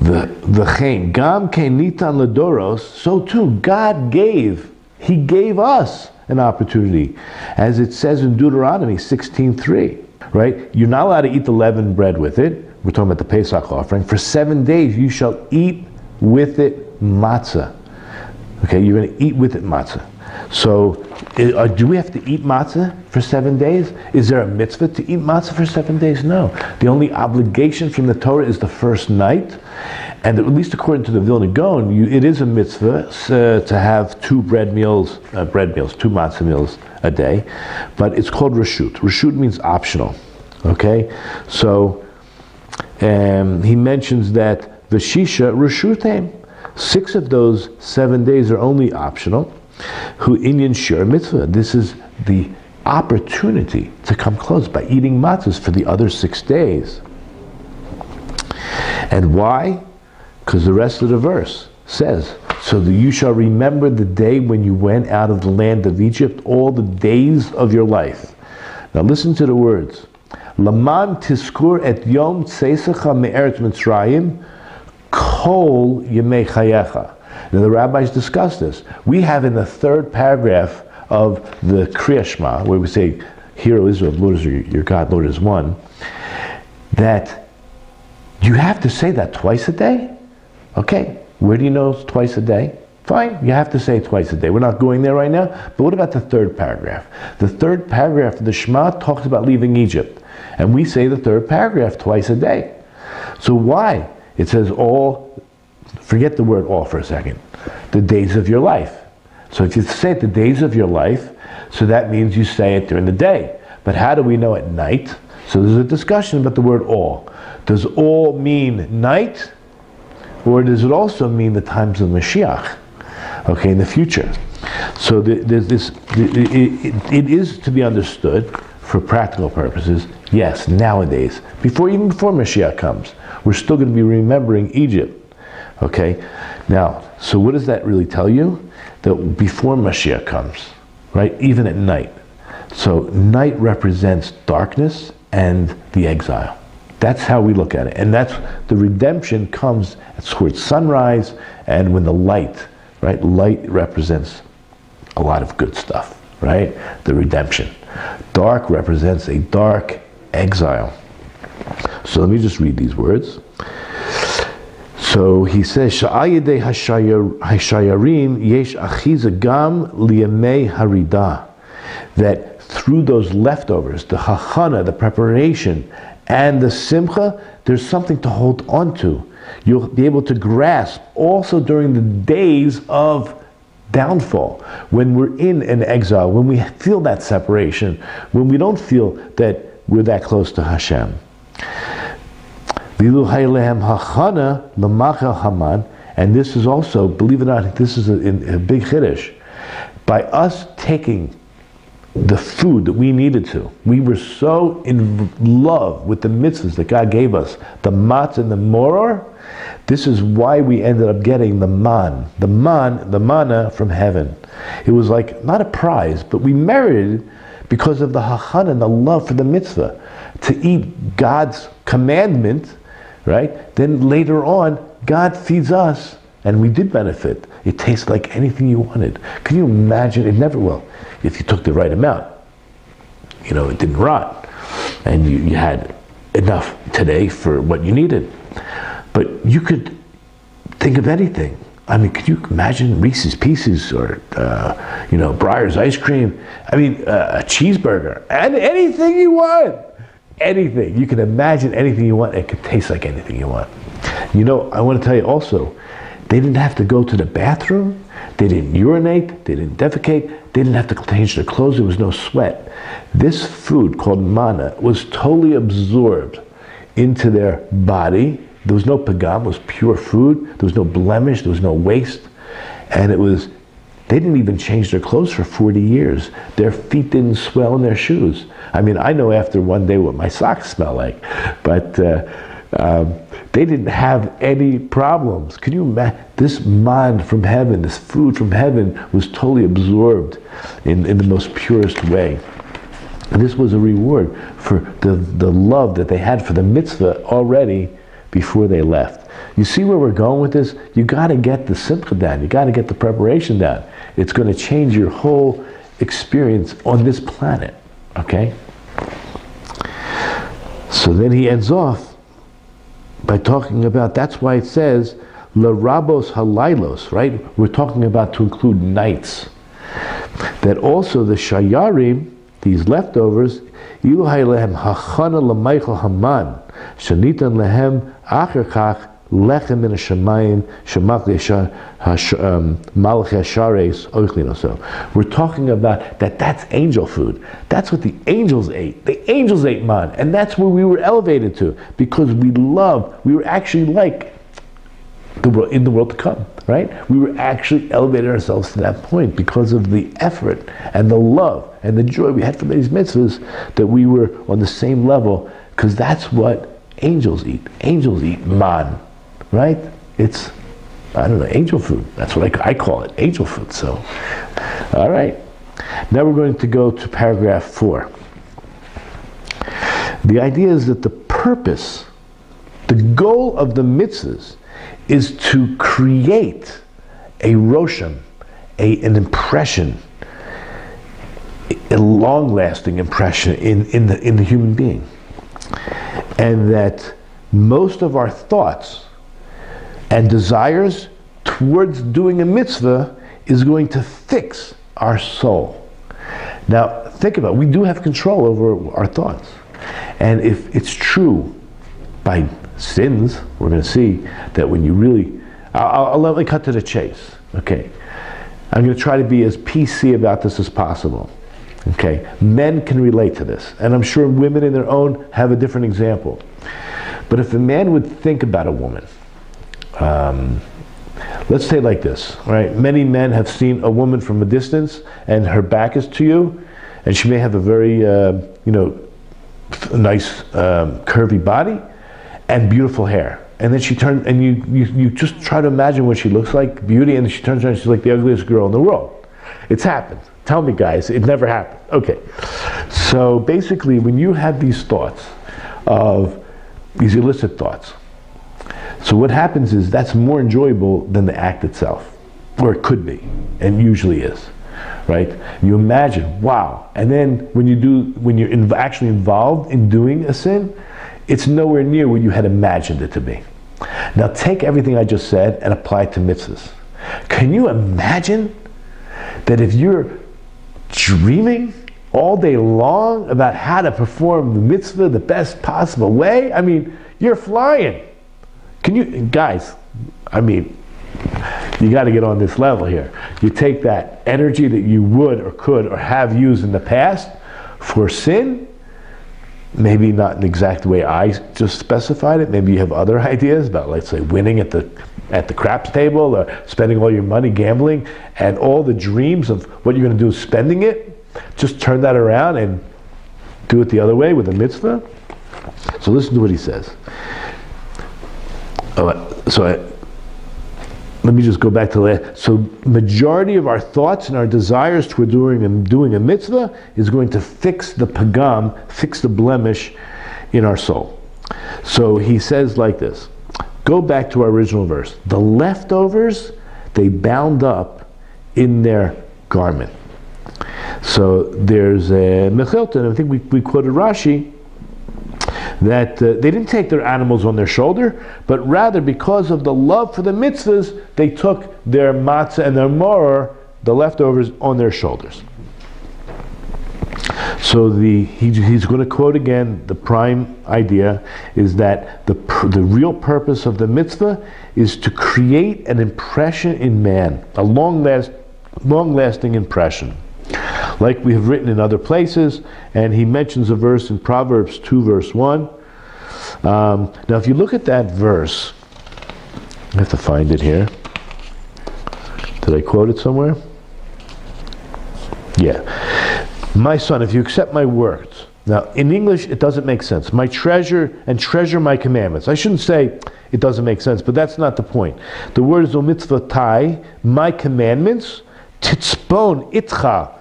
V'chein gam kein nitan ledoros. So too, God gave. He gave us an opportunity, as it says in Deuteronomy 16:3. Right? You're not allowed to eat the leavened bread with it. We're talking about the Pesach offering. For 7 days you shall eat with it matzah. Okay, you're going to eat with it matzah. So, do we have to eat matzah for 7 days? Is there a mitzvah to eat matzah for 7 days? No. The only obligation from the Torah is the first night. And at least according to the Vilna Gaon, it is a mitzvah to have two two matzah meals a day, but it's called reshut. Reshut means optional. Okay, so he mentions that the shisha reshutim, 6 of those 7 days are only optional. Hu inyan shir mitzvah. This is the opportunity to come close by eating matzahs for the other 6 days. And why? Because the rest of the verse says, so that you shall remember the day when you went out of the land of Egypt, all the days of your life. Now listen to the words. Laman tiskur et yom tzesecha me'eretz Mitzrayim kol yemei chayecha. Now the rabbis discuss this. We have in the 3rd paragraph of the Kriya Shema, where we say, Hear, O Israel, Lord is your God, Lord is one, that you have to say that twice a day? Okay, where do you know it's twice a day? Fine, you have to say it twice a day. We're not going there right now, but what about the 3rd paragraph? The 3rd paragraph of the Shema talks about leaving Egypt, and we say the 3rd paragraph twice a day. So why? It says all, forget the word all for a second, the days of your life. So if you say it the days of your life, so that means you say it during the day. But how do we know at night? So there's a discussion about the word all. Does all mean night? Or does it also mean the times of Mashiach? Okay, in the future. So there's this, it is to be understood for practical purposes, yes, nowadays, even before Mashiach comes, we're still going to be remembering Egypt. Okay, now, so what does that really tell you? That before Mashiach comes, right, even at night. So night represents darkness and the exile. That's how we look at it. And that's, the redemption comes towards sunrise and when the light, right, light represents a lot of good stuff, right, the redemption. Dark represents a dark exile. So let me just read these words. So he says, Sha'ayidei hashayarim yesh achiza gam liyamei harida. That through those leftovers, the hachana, the preparation, and the simcha, there's something to hold on to. You'll be able to grasp also during the days of downfall, when we're in an exile, when we feel that separation, when we don't feel that we're that close to Hashem. And this is also, believe it or not, this is a big chiddush. By us taking the food that we needed to, we were so in love with the mitzvahs that God gave us, the matzah and the moror. This is why we ended up getting the manna from heaven. It was like, not a prize, but we merited because of the hachana and the love for the mitzvah. To eat God's commandment, right? Then later on, God feeds us, and we did benefit. It tastes like anything you wanted. Can you imagine? It never will. If you took the right amount, it didn't rot, and you had enough today for what you needed. But you could think of anything. I mean, could you imagine Reese's Pieces or, Breyer's ice cream? I mean, a cheeseburger, and anything you want. Anything. You can imagine anything you want. It could taste like anything you want. I want to tell you also, they didn't have to go to the bathroom. They didn't urinate. They didn't defecate. They didn't have to change their clothes. There was no sweat. This food called manna was totally absorbed into their body. There was no pagam. It was pure food. There was no blemish. There was no waste. And they didn't even change their clothes for 40 years. Their feet didn't swell in their shoes. I mean, I know after one day what my socks smell like, but they didn't have any problems. Can you imagine? This man from heaven, this food from heaven was totally absorbed in the most purest way. And this was a reward for the love that they had for the mitzvah already before they left. You see where we're going with this? You got to get the simcha down. You got to get the preparation down. It's going to change your whole experience on this planet. Okay? So then he ends off by talking about, that's why it says, L'rabos halaylos, right? We're talking about to include nights. That also the shayarim, these leftovers, ilu haylehem hachana l'maychel haman, shanitan lehem acher kach lechem min hashamayim shemak malachei hashareis oichlin oso. We're talking about that's angel food. That's what the angels ate. The angels ate man, and that's where we were elevated to, because we were actually like the world, in the world to come, right? We were actually elevating ourselves to that point because of the effort and the love and the joy we had for these mitzvahs, that we were on the same level, because that's what angels eat. Angels eat man, right? It's, I don't know, angel food. That's what I call it, angel food. So, all right. Now we're going to go to paragraph 4. The idea is that the purpose, the goal of the mitzvahs, is to create a rosham, an impression, a long-lasting impression in the human being. And that most of our thoughts and desires towards doing a mitzvah is going to fix our soul. Now, think about it. We do have control over our thoughts. And if it's true by sins, we're going to see that when you really, let me cut to the chase, okay? I'm going to try to be as PC about this as possible, okay? Men can relate to this, and I'm sure women in their own have a different example. But if a man would think about a woman, let's say like this, right? Many men have seen a woman from a distance, and her back is to you, and she may have a very, nice, curvy body, and beautiful hair. And then she turned, and you just try to imagine what she looks like, beauty, and then she turns around and she's like the ugliest girl in the world. It's happened. Tell me, guys, it never happened. Okay. So basically, when you have these thoughts, of these illicit thoughts, so what happens is that's more enjoyable than the act itself, or it could be, and usually is, right? You imagine, wow, and then when you're actually involved in doing a sin, it's nowhere near what you had imagined it to be. Now take everything I just said and apply it to mitzvahs. Can you imagine that if you're dreaming all day long about how to perform the mitzvah the best possible way? I mean, you're flying. Can you, guys, I mean, you got to get on this level here. You take that energy that you would or could or have used in the past for sin, maybe not in the exact way I just specified it. Maybe you have other ideas about, let's say, winning at the craps table, or spending all your money gambling, and all the dreams of what you're going to do spending it. Just turn that around and do it the other way with a mitzvah. So listen to what he says. Let me just go back to that. So majority of our thoughts and our desires toward doing a mitzvah is going to fix the pagam, fix the blemish in our soul. So he says like this. Go back to our original verse. The leftovers, they bound up in their garment. So there's a Mechilton, I think we quoted Rashi, that they didn't take their animals on their shoulder, but rather because of the love for the mitzvahs, they took their matzah and their maror, the leftovers, on their shoulders. So he's going to quote again, the prime idea is that the real purpose of the mitzvah is to create an impression in man, a long-lasting impression, like we have written in other places, and he mentions a verse in Proverbs 2 verse 1. Now if you look at that verse, I have to find it here. Did I quote it somewhere? Yeah. My son, if you accept my words. Now in English it doesn't make sense. My treasure and treasure my commandments. I shouldn't say it doesn't make sense, but that's not the point. The word is mitzvatai, my commandments, titzpon itcha,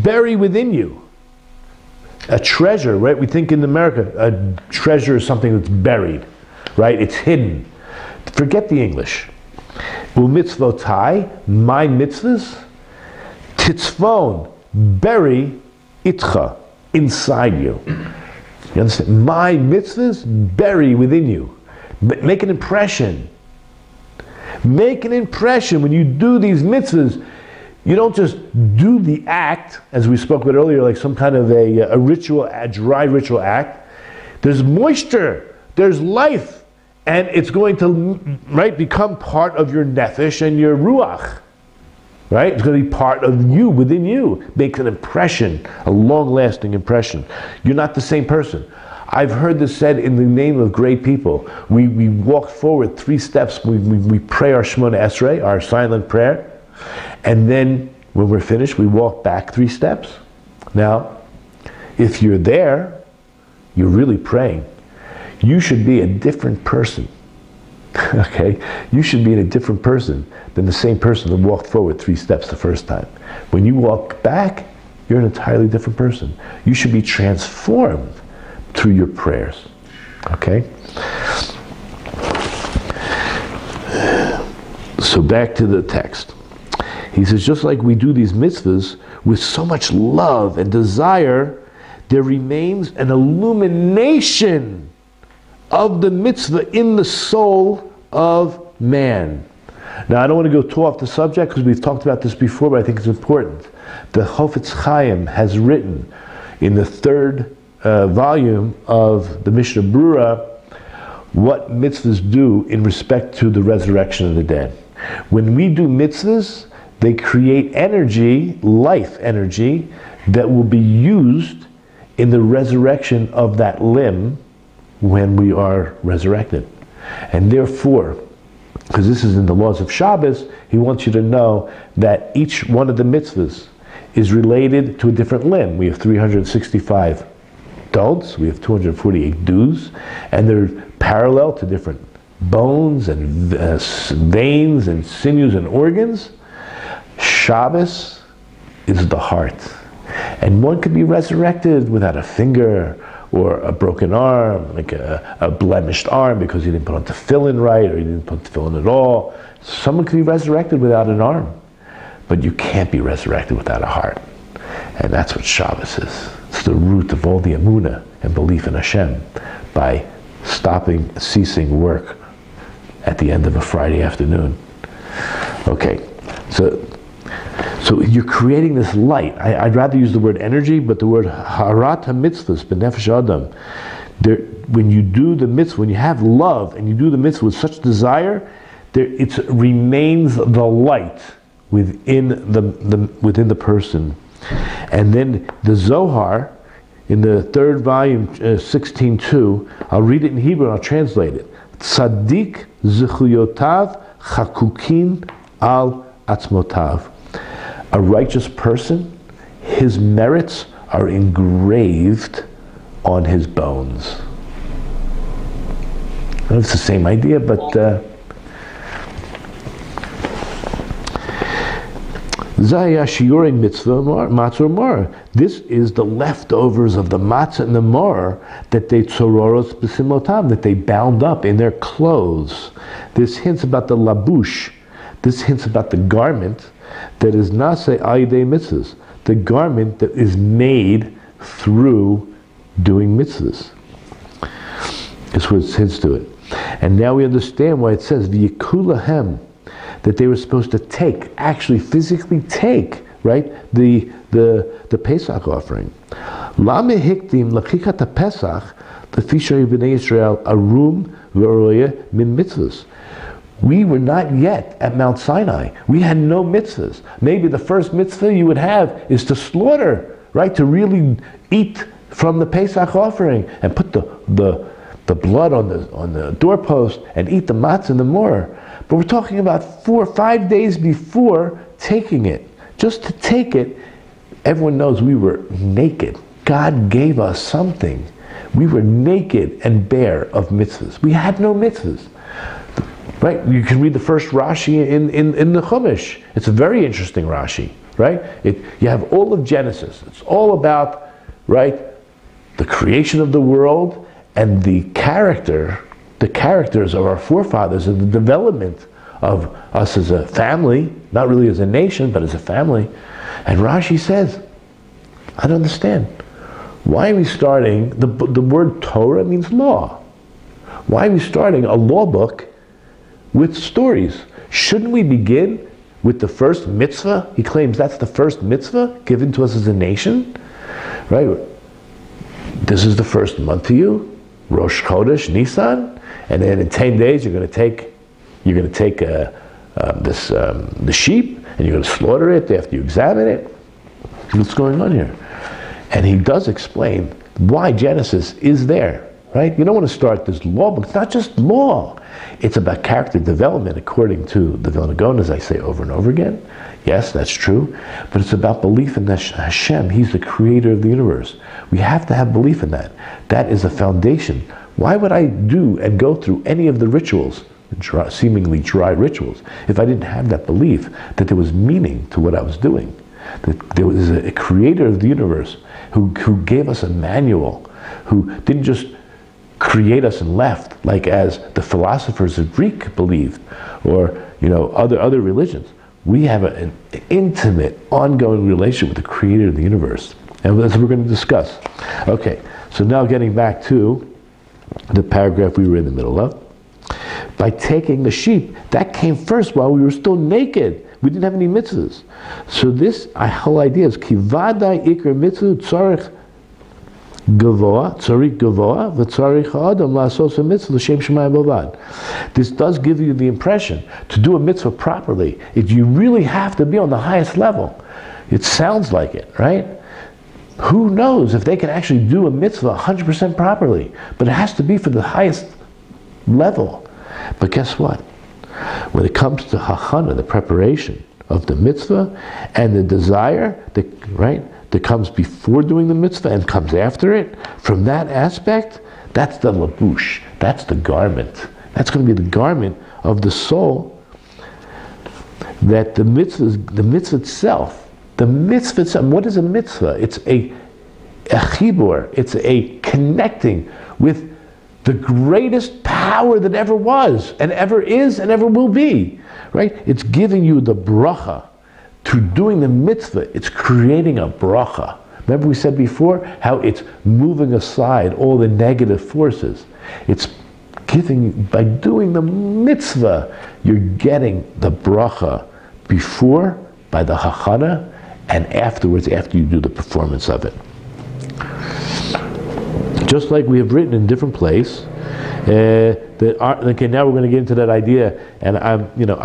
bury within you. A treasure, right? We think in America, a treasure is something that's buried, right? It's hidden. Forget the English. Umitzvotai, my mitzvahs, titzvon, bury itcha, inside you. You understand? My mitzvahs, bury within you. Make an impression. Make an impression when you do these mitzvahs. You don't just do the act, as we spoke about earlier, like some kind of a ritual, a dry ritual act. There's moisture, there's life, and it's going to, right, become part of your nefesh and your ruach. Right? It's going to be part of you, within you. Makes an impression, a long-lasting impression. You're not the same person. I've heard this said in the name of great people. We walk forward 3 steps. We pray our Shemona Esrei, our silent prayer, and then when we're finished, we walk back 3 steps. Now, if you're there, you're really praying. You should be a different person. Okay? You should be a different person than the same person that walked forward 3 steps the first time. When you walk back, you're an entirely different person. You should be transformed through your prayers. Okay? So back to the text. He says, just like we do these mitzvahs with so much love and desire, there remains an illumination of the mitzvah in the soul of man. Now, I don't want to go too off the subject because we've talked about this before, but I think it's important. The Chofetz Chaim has written in the 3rd volume of the Mishnah Brura what mitzvahs do in respect to the resurrection of the dead. When we do mitzvahs, they create energy, life energy, that will be used in the resurrection of that limb when we are resurrected. And therefore, because this is in the laws of Shabbos, he wants you to know that each one of the mitzvahs is related to a different limb. We have 365 adults, we have 248 dues, and they're parallel to different bones and veins and sinews and organs. Shabbos is the heart. And one could be resurrected without a finger, or a broken arm, like a blemished arm because he didn't put on tefillin right, or he didn't put tefillin at all. Someone can be resurrected without an arm, but you can't be resurrected without a heart. And that's what Shabbos is. It's the root of all the emunah and belief in Hashem, by ceasing work at the end of a Friday afternoon. Okay, so you're creating this light. I'd rather use the word energy, but the word harat ha-mitzvahs b'nefesh adam. When you do the mitzvah, when you have love and you do the mitzvah with such desire, it remains the light within the person. And then the Zohar, in the 3rd volume, 16:2, I'll read it in Hebrew and I'll translate it. Tzaddik zechuyotav chakukin al atzmotav. A righteous person, his merits are engraved on his bones. I don't know if it's the same idea, but Zaya shiurim mitzvah matzor mar. This is the leftovers of the matzah and the mar that they tzororos b'simotam, that they bound up in their clothes. This hints about the labush. This hints about the garment that is nase ayidei mitzvahs, the garment that is made through doing mitzvahs. That's what it hints to it. And now we understand why it says v'yikulahem, that they were supposed to take, actually physically take, right, the Pesach offering. Lame hikdim lachikat Pesach l'fisha Yiboneh Yisrael arum v'oroya min mitzvahs. We were not yet at Mount Sinai. We had no mitzvahs. Maybe the first mitzvah you would have is to slaughter, right? To really eat from the Pesach offering and put the blood on the doorpost and eat the matzah and the more. But we're talking about 4 or 5 days before taking it. Just to take it, everyone knows we were naked. God gave us something. We were naked and bare of mitzvahs. We had no mitzvahs. Right? You can read the first Rashi in the Chumash. It's a very interesting Rashi, right? You have all of Genesis. It's all about, right, the creation of the world and the characters of our forefathers and the development of us as a family, not really as a nation, but as a family. And Rashi says, I don't understand. Why are we starting, the word Torah means law. Why are we starting a law book with stories? Shouldn't we begin with the first mitzvah? He claims that's the first mitzvah given to us as a nation, right? This is the first month to you, Rosh Chodesh, Nisan. And then in 10 days, you're going to take the sheep, and you're going to slaughter it after you examine it. What's going on here? And he does explain why Genesis is there, right? You don't want to start this law book. It's not just law. It's about character development according to the Vilna Gaon, as I say over and over again. Yes, that's true. But it's about belief in that Hashem. He's the creator of the universe. We have to have belief in that. That is a foundation. Why would I do and go through any of the rituals, seemingly dry rituals, if I didn't have that belief that there was meaning to what I was doing? That there was a creator of the universe who gave us a manual, who didn't just create us and left, like as the philosophers of Greek believed, or other religions. We have an intimate, ongoing relationship with the creator of the universe. And that's what we're going to discuss. Okay, so now getting back to the paragraph we were in the middle of. By taking the sheep, that came first while we were still naked. We didn't have any mitzvahs. So this whole idea is kivadai ikar mitzvah tzarich gavoa v'tzarich ha'adam la'asos mitzvah l'shem shemayim bavad. This does give you the impression to do a mitzvah properly, you really have to be on the highest level. It sounds like it, right? Who knows if they can actually do a mitzvah 100% properly? But it has to be for the highest level. But guess what? When it comes to hachana, the preparation of the mitzvah, and the desire, that comes before doing the mitzvah and comes after it, from that aspect, that's the labush, that's the garment. That's going to be the garment of the soul, that the mitzvah itself, what is a mitzvah? It's a chibur, it's a connecting with the greatest power that ever was, and ever is, and ever will be, right? It's giving you the bracha to doing the mitzvah. It's creating a bracha. Remember we said before how it's moving aside all the negative forces. It's giving, by doing the mitzvah, you're getting the bracha before, by the hachana, and afterwards, after you do the performance of it. Just like we have written in different place, okay, now we're going to get into that idea, and I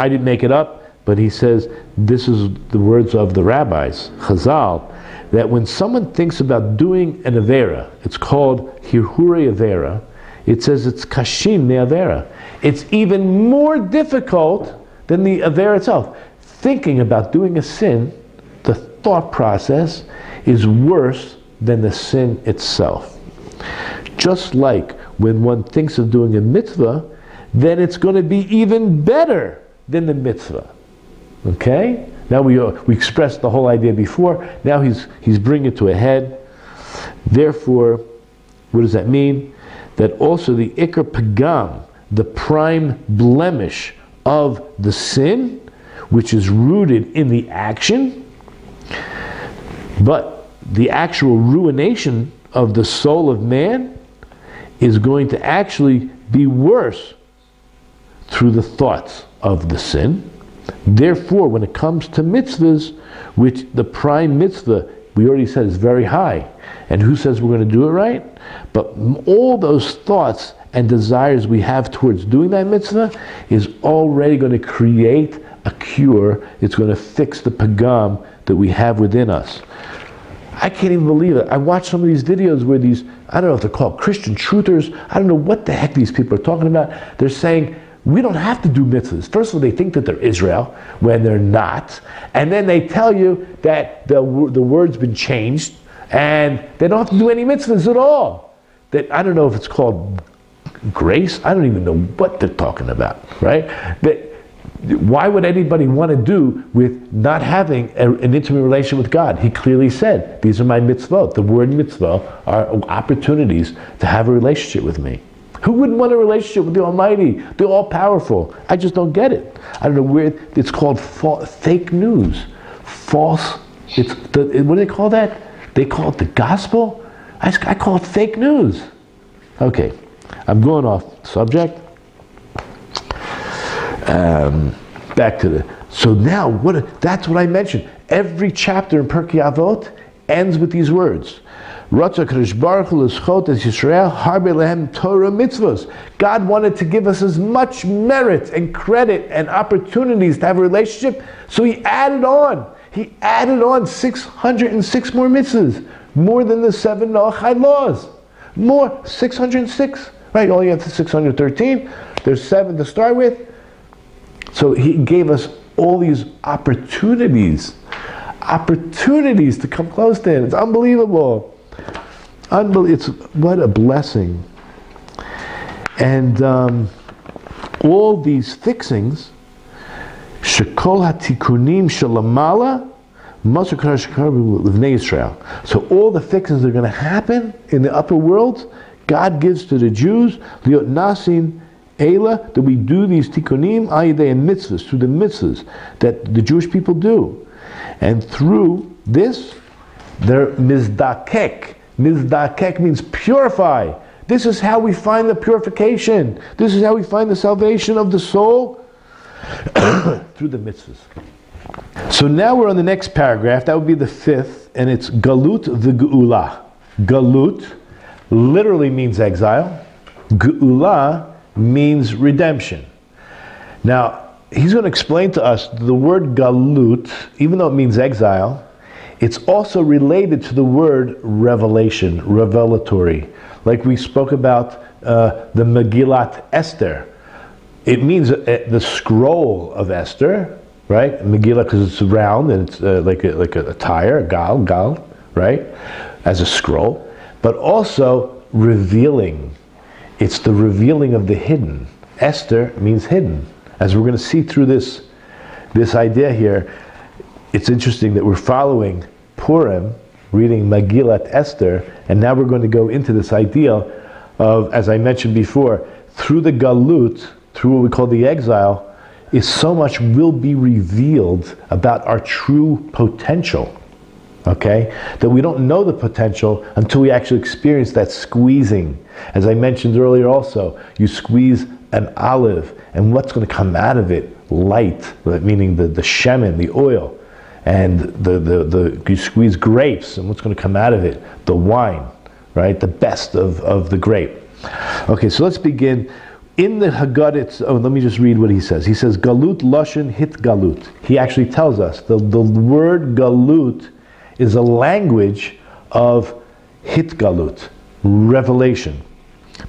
didn't make it up, but he says this is the words of the rabbis, Chazal, that when someone thinks about doing an avera, it's called hirhure avera. It says it's kashim ne avera. It's even more difficult than the avera itself. Thinking about doing a sin, the thought process is worse than the sin itself. Just like when one thinks of doing a mitzvah, then it's going to be even better than the mitzvah. Okay? Now we expressed the whole idea before. Now he's bringing it to a head. Therefore, what does that mean? That also the ikar pagam, the prime blemish of the sin, which is rooted in the action, but the actual ruination of the soul of man is going to actually be worse through the thoughts of the sin. Therefore, when it comes to mitzvahs, which the prime mitzvah, we already said, is very high, and who says we're going to do it right? But all those thoughts and desires we have towards doing that mitzvah is already going to create a cure. It's going to fix the pagam that we have within us. I can't even believe it. I watch some of these videos where these, I don't know if they're called Christian truthers, I don't know what the heck these people are talking about. They're saying, we don't have to do mitzvahs. First of all, they think that they're Israel when they're not. And then they tell you that the word's been changed and they don't have to do any mitzvahs at all. That, I don't know if it's called grace. I don't even know what they're talking about, right? Why would anybody want to do with not having an intimate relationship with God? He clearly said, these are my mitzvot. The word mitzvah are opportunities to have a relationship with me. Who wouldn't want a relationship with the Almighty, the All-Powerful? I just don't get it. I don't know where it's called fake news. False, what do they call that? They call it the gospel? I call it fake news. Okay, I'm going off subject. Back to so now, that's what I mentioned. Every chapter in Pirkei Avot ends with these words. God wanted to give us as much merit and credit and opportunities to have a relationship, so He added on. He added on 606 more mitzvahs, more than the 7 Noachide laws. More, 606. Right, only up to 613. There's 7 to start with. So He gave us all these opportunities to come close to Him. It's unbelievable. What a blessing. And all these fixings, shekol hatikunim shalamala, so all the fixings that are going to happen in the upper world, God gives to the Jews, liot nasin Ela, that we do these tikkunim ayidei and mitzvahs, through the mitzvahs that the Jewish people do. And through this, they're mizdakek. Mizdakek means purify. This is how we find the purification. This is how we find the salvation of the soul through the mitzvahs. So now we're on the next paragraph. That would be the 5th, and it's Galut v'Geula. Galut literally means exile. Geula means redemption. Now, he's going to explain to us the word Galut, even though it means exile, it's also related to the word revelation, revelatory. Like we spoke about the Megillat Esther. It means the scroll of Esther, right? Megillah, because it's round and it's like a tire, a gal, right? As a scroll. But also revealing. It's the revealing of the hidden. Esther means hidden. As we're going to see through this idea here, it's interesting that we're following Purim, reading Megillat Esther, and now we're going to go into this idea of, as I mentioned before, through the Galut, through what we call the exile, is so much will be revealed about our true potential. Okay? That we don't know the potential until we actually experience that squeezing. As I mentioned earlier also, you squeeze an olive, and what's going to come out of it? Light, meaning the shemen, the oil. And you squeeze grapes, and what's going to come out of it? The wine, right? The best of the grape. Okay, so let's begin. In the HaGadol, let me just read what he says. He says, Galut Lashon Hit Galut. He actually tells us the word Galut is a language of Hit Galut, revelation.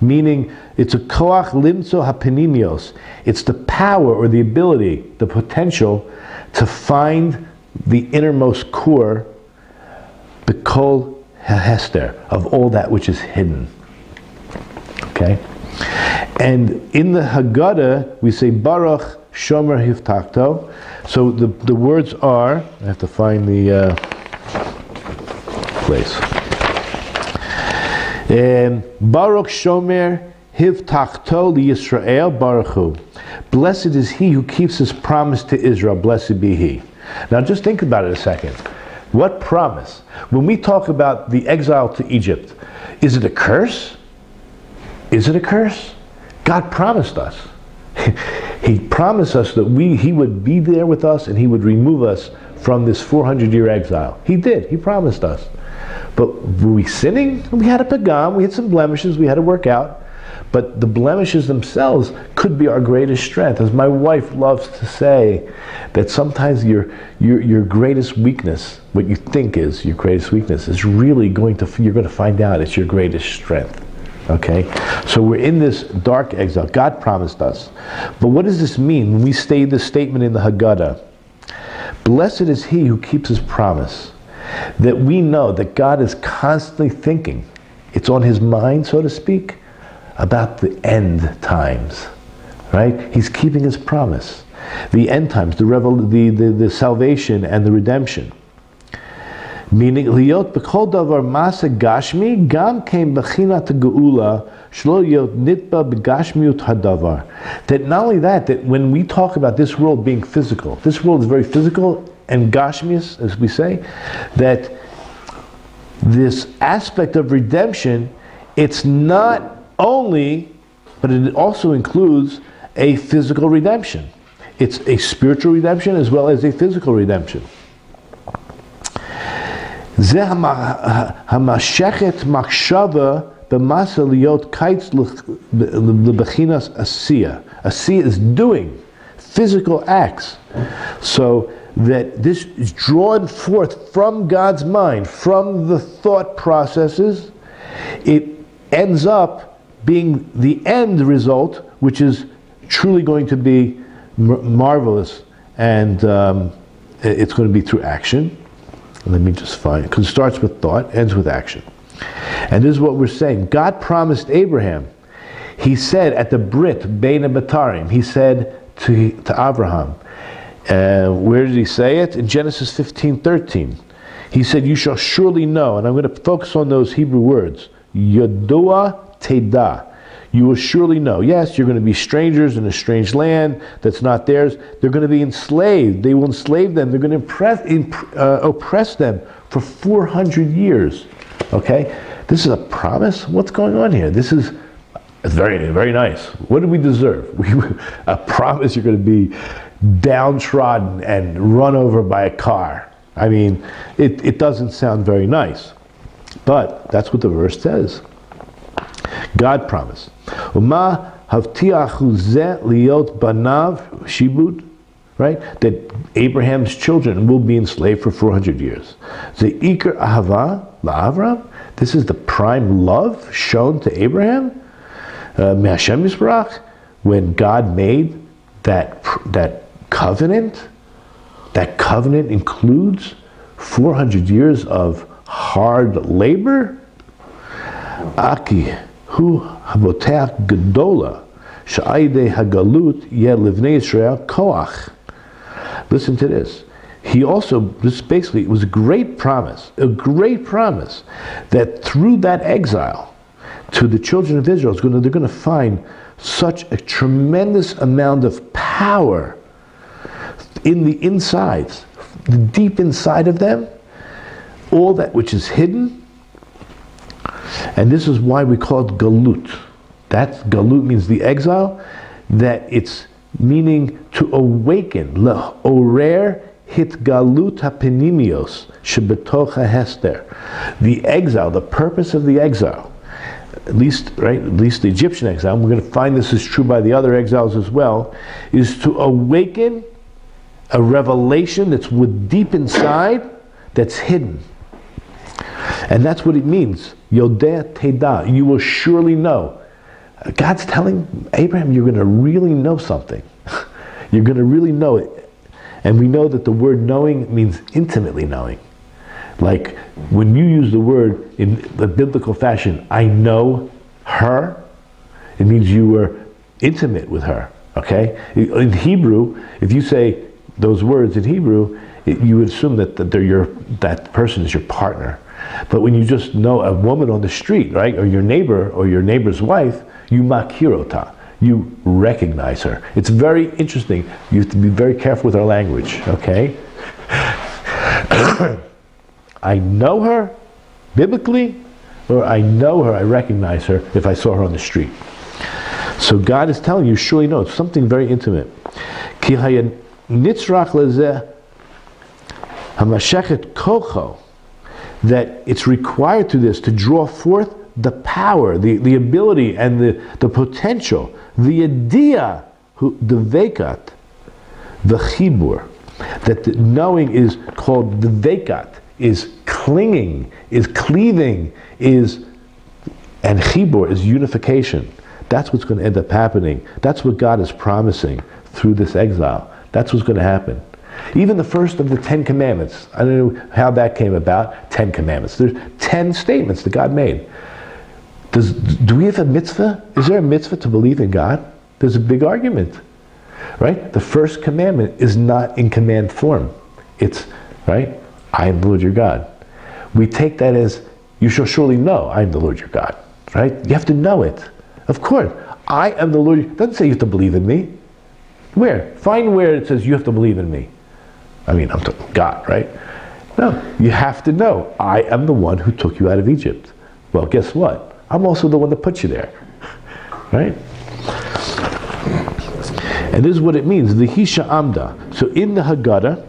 Meaning, it's a koach limtzo hapenimios. It's the power or the ability, the potential to find the innermost core, the kol hester, of all that which is hidden. Okay? And in the Haggadah, we say Baruch Shomer Hivtakto. So the words are, I have to find the place. Baruch Shomer Hivtakto liYisrael Baruchu. Blessed is he who keeps his promise to Israel. Blessed be he. Now just think about it a second. What promise? When we talk about the exile to Egypt, is it a curse? Is it a curse? God promised us. He promised us that He would be there with us and He would remove us from this 400-year exile. He did. He promised us. But were we sinning? We had a pagam. We had some blemishes we had to work out. But the blemishes themselves could be our greatest strength. As my wife loves to say, that sometimes your greatest weakness, what you think is your greatest weakness, is really you're going to find out it's your greatest strength. Okay? So we're in this dark exile. God promised us. But what does this mean when we say this statement in the Haggadah? Blessed is he who keeps his promise. That we know that God is constantly thinking. It's on his mind, so to speak, about the end times. Right? He's keeping his promise. The end times, the salvation and the redemption. Meaning, liot b'kol davar masa gashmi gam kein b'chinat geula shlo yot nitba b'gashmiut hadavar. That not only that when we talk about this world being physical, this world is very physical and gashmius, as we say, that this aspect of redemption, it's not only, but it also includes a physical redemption. It's a spiritual redemption as well as a physical redemption. Ze hamashechet machshava b'masa liot kaitz lebechinas asiya. Asiya is doing, physical acts. So that this is drawn forth from God's mind, from the thought processes. It ends up being the end result, which is truly going to be marvelous, and it's going to be through action. Let me just find it, because it starts with thought, ends with action. And this is what we're saying. God promised Abraham. He said at the Brit, Bein HaBetarim, he said to Abraham, where did he say it? In Genesis 15:13. He said, you shall surely know, and I'm going to focus on those Hebrew words, Yodua Teda. You will surely know. Yes, you're going to be strangers in a strange land that's not theirs. They're going to be enslaved. They will enslave them. They're going to oppress them for 400 years. Okay? This is a promise? What's going on here? It's very, very nice. What do we deserve? A promise you're going to be downtrodden and run over by a car. I mean, it doesn't sound very nice. But that's what the verse says. God promised. Uma havtiachu zeh liot banav shibud, right? That Abraham's children will be enslaved for 400 years. The ikar ahava la'Avram. This is the prime love shown to Abraham. Me'Hashem Yisbarach, when God made that covenant. That covenant includes 400 years of hard labor. Aki hu habotach gedola sha'ayde hagalut yeh livnei Israel koach. Listen to this. He also, this basically, it was a great promise that through that exile to the children of Israel, they're going to find such a tremendous amount of power in the insides, the deep inside of them, all that which is hidden. And this is why we call it galut. That galut means the exile, that it's meaning to awaken, le'orer hit galut hapenimios shebetoch hahester. The exile, the purpose of the exile, at least the Egyptian exile, and we're going to find this is true by the other exiles as well, is to awaken a revelation that's deep inside, that's hidden. And that's what it means. Yodeh Teda, you will surely know. God's telling Abraham, you're going to really know something. You're going to really know it. And we know that the word knowing means intimately knowing. Like when you use the word in the biblical fashion, I know her, it means you were intimate with her. Okay? In Hebrew, if you say those words in Hebrew, you would assume that that person is your partner. But when you just know a woman on the street, right, or your neighbor or your neighbor's wife, you makirota, you recognize her. It's very interesting. You have to be very careful with our language, okay? I know her biblically, or I know her, I recognize her if I saw her on the street. So God is telling you, surely know, it's something very intimate. Ki nitzrach lezeh hamashechet kocho, that it's required to this to draw forth the power, the ability, and the potential, the idea, the vekat, the chibur, that the knowing is called the vekat, is clinging, is cleaving, and chibur is unification. That's what's going to end up happening. That's what God is promising through this exile. That's what's going to happen. Even the first of the 10 commandments, I don't know how that came about, 10 commandments. There's 10 statements that God made. Do we have a mitzvah? Is there a mitzvah to believe in God? There's a big argument, right? The first commandment is not in command form. It's, right, I am the Lord your God. We take that as, you shall surely know I am the Lord your God, right? You have to know it. Of course, I am the Lord. It doesn't say you have to believe in me. Where? Find where it says you have to believe in me. I mean, I'm talking God, right? No, you have to know, I am the one who took you out of Egypt. Well, guess what? I'm also the one that put you there, right? And this is what it means, the Hisha Amda. So in the Haggadah,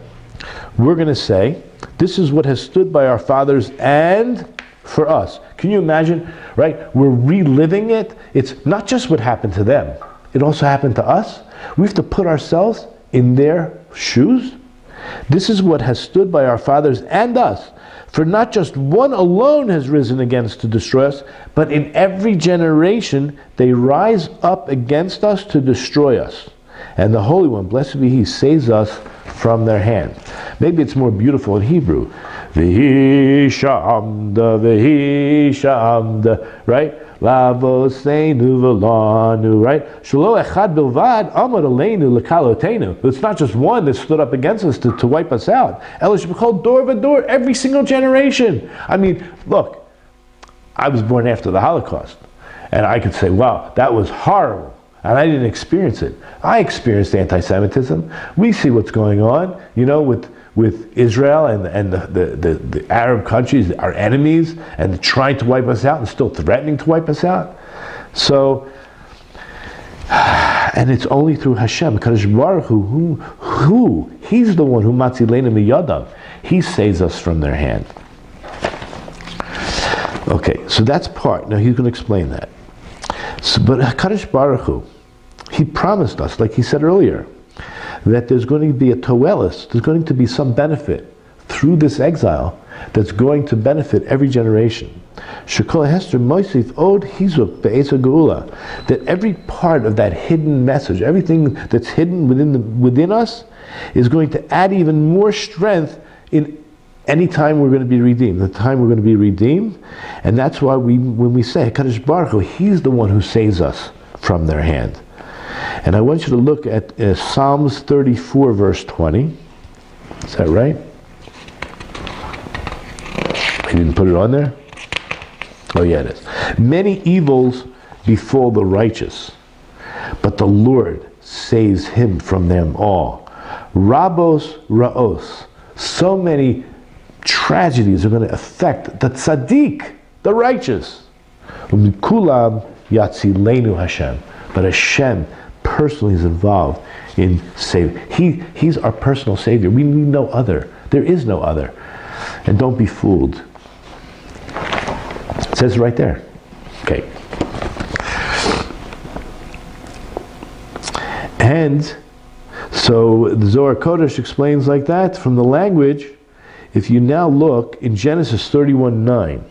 we're going to say, This is what has stood by our fathers and for us. Can you imagine, right? We're reliving it. It's not just what happened to them. It also happened to us. We have to put ourselves in their shoes. This is what has stood by our fathers and us. For not just one alone has risen against to destroy us, but in every generation they rise up against us to destroy us. And the Holy One, blessed be He, saves us from their hand. Maybe it's more beautiful in Hebrew. V'hi sha'amda, v'hi sha'amda, right? Lavoseinu v'lanu, right? Shelo echad bilvad amar aleinu l'kalotenu. It's not just one that stood up against us to wipe us out. Elish b'chol dor v'dor, every single generation. I mean, look, I was born after the Holocaust, and I could say, wow, that was horrible. And I didn't experience it. I experienced anti-Semitism. We see what's going on, you know, with Israel and the Arab countries, our enemies, and trying to wipe us out and still threatening to wipe us out. So, and it's only through Hashem, Kadosh Baruch Hu, He's the one who matzilenu miyadam. He saves us from their hand. Okay, so that's part. Now he's going to explain that. So, but Kadosh Baruch Hu, He promised us, like he said earlier, that there's going to be a toelis, there's going to be some benefit through this exile that's going to benefit every generation. Shekol Hester Moisif Od Hizuk Be'ez HaGeula, that every part of that hidden message, everything that's hidden within us, is going to add even more strength in any time we're going to be redeemed, the time we're going to be redeemed. And that's why when we say HaKadosh Baruch Hu, He's the one who saves us from their hand. And I want you to look at Psalms 34 verse 20. Is that right? I didn't put it on there? Oh yeah, it is. Many evils befall the righteous, but the Lord saves him from them all. Rabos Raos. So many tragedies are going to affect the tzaddik, the righteous. Kulam yatzilenu Hashem. But Hashem personally is involved in saving. He's our personal Savior. We need no other. There is no other. And don't be fooled. It says right there. Okay. And so the Zohar Kodesh explains like that from the language. If you now look in Genesis 31:9.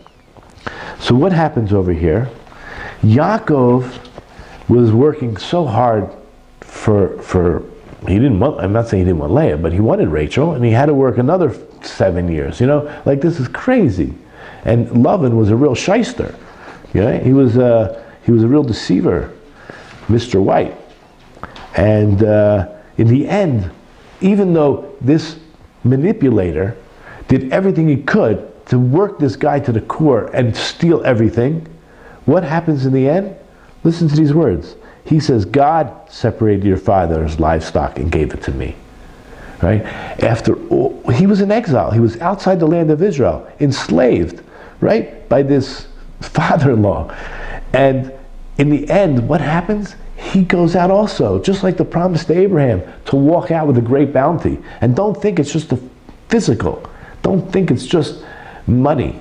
So what happens over here? Yaakov was working so hard for he didn't want, I'm not saying he didn't want Leah, but he wanted Rachel, and he had to work another 7 years. You know, like this is crazy. And Lavan was a real shyster. Yeah, he was a real deceiver, Mr. White. And in the end, even though this manipulator did everything he could to work this guy to the core and steal everything, what happens in the end? Listen to these words. He says, God separated your father's livestock and gave it to me. Right? After all, he was in exile. He was outside the land of Israel, enslaved, right, by this father-in-law. And in the end, what happens? He goes out also, just like the promise to Abraham, to walk out with a great bounty. And don't think it's just the physical. Don't think it's just money.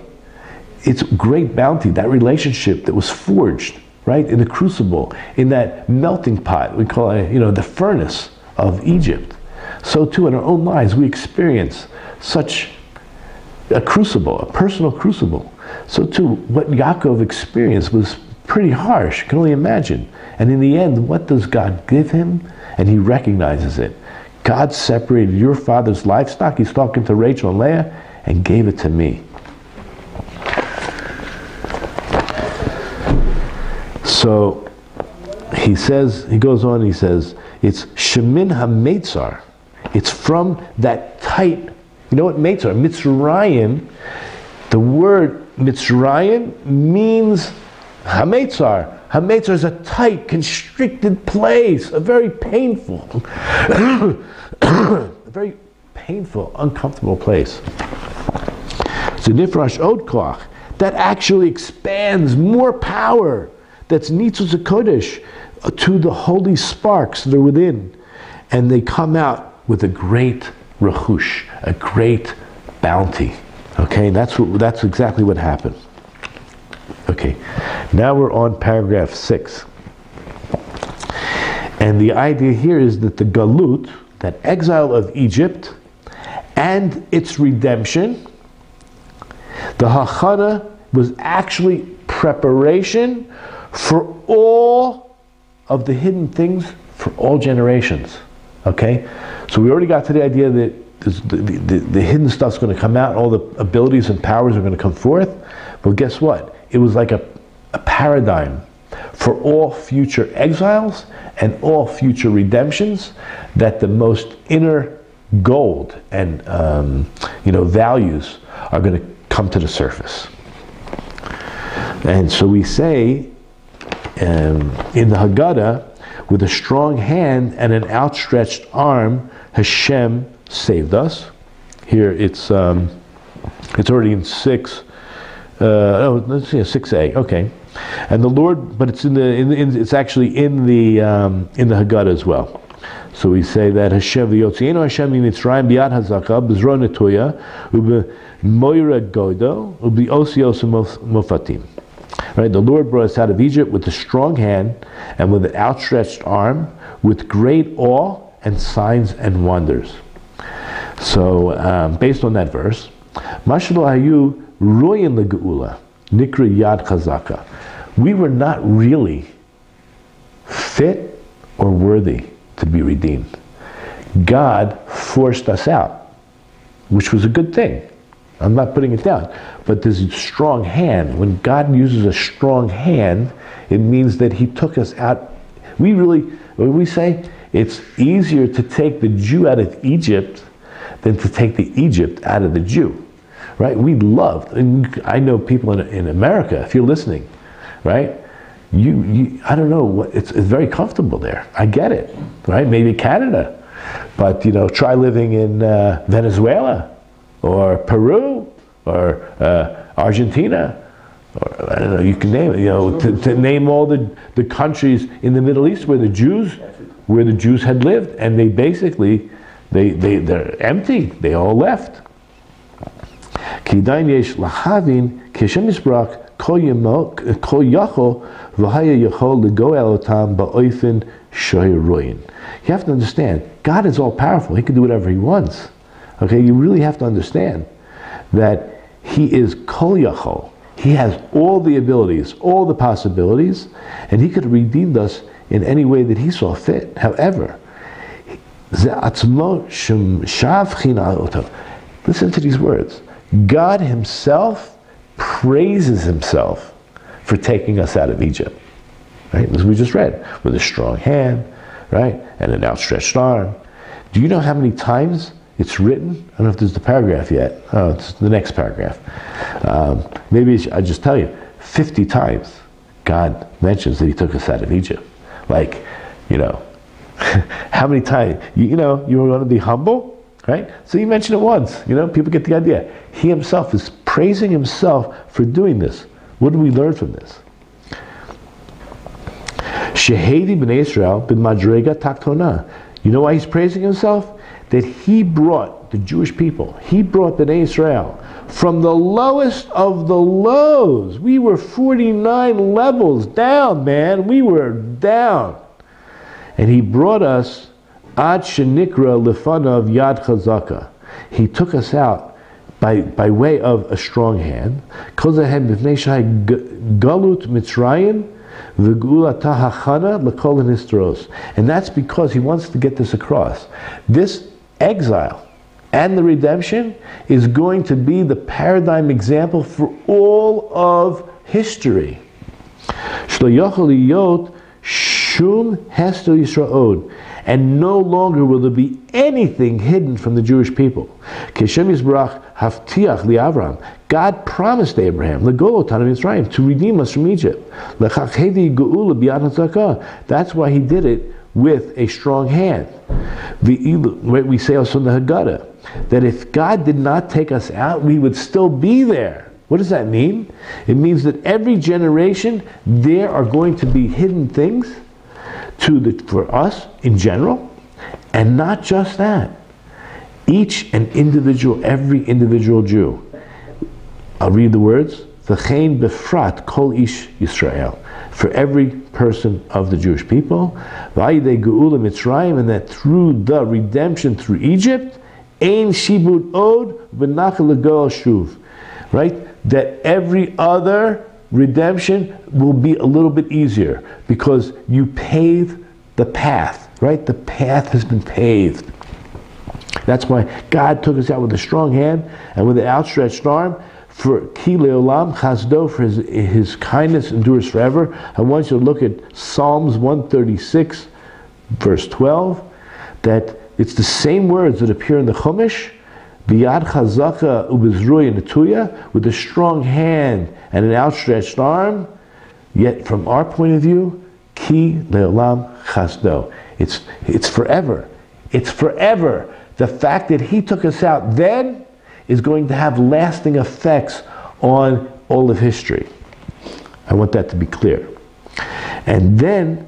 It's great bounty, that relationship that was forged, right, in the crucible, in that melting pot, we call it, you know, the furnace of Egypt. So too in our own lives we experience such a crucible, a personal crucible. So too what Yaakov experienced was pretty harsh, you can only imagine. And in the end, what does God give him? And he recognizes it. God separated your father's livestock, he's talking to Rachel and Leah, and gave it to me. So he says, he goes on, he says, it's Shemin HaMetzor. It's from that tight, you know what Metzora, Mitzrayim, the word Mitzrayim means HaMetzor. HaMetzor is a tight, constricted place, a very painful, uncomfortable place. So Nifrash Od Koach, that actually expands more power. That's Nitzuz HaKodesh to the holy sparks that are within. And they come out with a great rechush, a great bounty. Okay, that's exactly what happened. Okay, now we're on paragraph 6. And the idea here is that the galut, that exile of Egypt, and its redemption, the hachana was actually preparation for all of the hidden things for all generations. Okay? So we already got to the idea that the hidden stuff's going to come out, all the abilities and powers are going to come forth. But guess what? It was like a paradigm for all future exiles and all future redemptions, that the most inner gold and values are going to come to the surface. And so we say in the Haggadah, with a strong hand and an outstretched arm, Hashem saved us. Here it's already in 6. Let's see, 6a. Okay, and the Lord, but it's it's actually in the Haggadah as well. So we say that Hashem v'yotzienu Hashem mitzrayim biyad hazaka b'zro netuya u'b'moira godo u'b'osios mofatim. Right, the Lord brought us out of Egypt with a strong hand and with an outstretched arm, with great awe and signs and wonders. So, based on that verse, Mashalo hayu royin legeula nikra yad chazaka. We were not really fit or worthy to be redeemed. God forced us out, which was a good thing. I'm not putting it down. But there's a strong hand. When God uses a strong hand, it means that He took us out. When we say it's easier to take the Jew out of Egypt than to take the Egypt out of the Jew. Right? We loved, and I know people in America, if you're listening, right? I don't know, it's very comfortable there. I get it, right? Maybe Canada, but try living in Venezuela, or Peru, or Argentina, or I don't know, you can name it, to name all the countries in the Middle East where the Jews had lived, and they basically, they're empty, they all left. You have to understand, God is all powerful. He can do whatever He wants. Okay, you really have to understand that He is Kol Yachol. He has all the abilities, all the possibilities, and He could have redeemed us in any way that He saw fit. However, listen to these words. God Himself praises Himself for taking us out of Egypt. Right? As we just read, with a strong hand, right, and an outstretched arm. Do you know how many times it's written? I don't know if there's the paragraph yet. Oh, it's the next paragraph. Maybe I'll just tell you, 50 times God mentions that He took us out of Egypt. Like, how many times? You want to be humble, right? So you mention it once. People get the idea. He Himself is praising Himself for doing this. What do we learn from this? Shehedi b'nei Israel b'madrega taktona. You know why He's praising Himself? That He brought the Jewish people, He brought b'nei Israel from the lowest of the lows. We were 49 levels down, man. We were down. And He brought us ad shenikra lefanav yad chazaka. He took us out by way of a strong hand. Kozahem b'fnei shai galut mitzrayim v'gula tahachana l'kol hanistros. And that's because He wants to get this across. This exile and the redemption is going to be the paradigm example for all of history. Shlo yochel liyot shum hester Yisrael. And no longer will there be anything hidden from the Jewish people. God promised Abraham to redeem us from Egypt. That's why He did it with a strong hand. We say also in the Haggadah that if God did not take us out, we would still be there. What does that mean? It means that every generation there are going to be hidden things for us in general, and not just that. every individual Jew. I'll read the words. V'chein befrat kol ish Yisrael. For every person of the Jewish people. V'ayidei geula Mitzrayim, and that through the redemption through Egypt, ein shibud od v'nachal legoel shuv. Right? That every other redemption will be a little bit easier because you paved the path. Right? The path has been paved. That's why God took us out with a strong hand and with an outstretched arm. For ki leolam chasdo, for his kindness endures forever. I want you to look at Psalms 136, verse 12, that it's the same words that appear in the Chumash, biyad chazaka ubezruya netuya, with a strong hand and an outstretched arm. Yet from our point of view, ki leolam chasdo. It's forever. It's forever. The fact that he took us out then is going to have lasting effects on all of history. I want that to be clear. And then,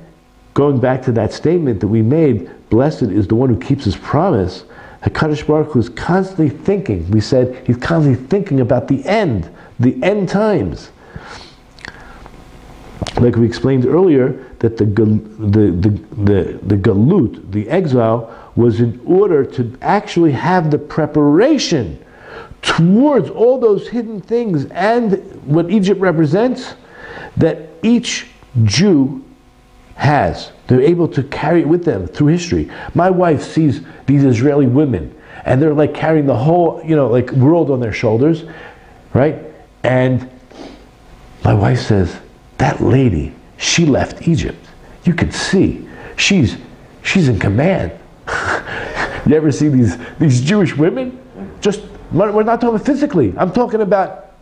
going back to that statement that we made, blessed is the one who keeps his promise, HaKadosh Baruch Hu is constantly thinking. We said he's constantly thinking about the end times. Like we explained earlier, that the galut, the exile, was in order to actually have the preparation towards all those hidden things and what Egypt represents, that each Jew has. They're able to carry it with them through history. My wife sees these Israeli women, and they're like carrying the whole, world on their shoulders, right? And my wife says, that lady, she left Egypt. You could see, she's in command. You ever see these Jewish women? We're not talking physically. I'm talking about,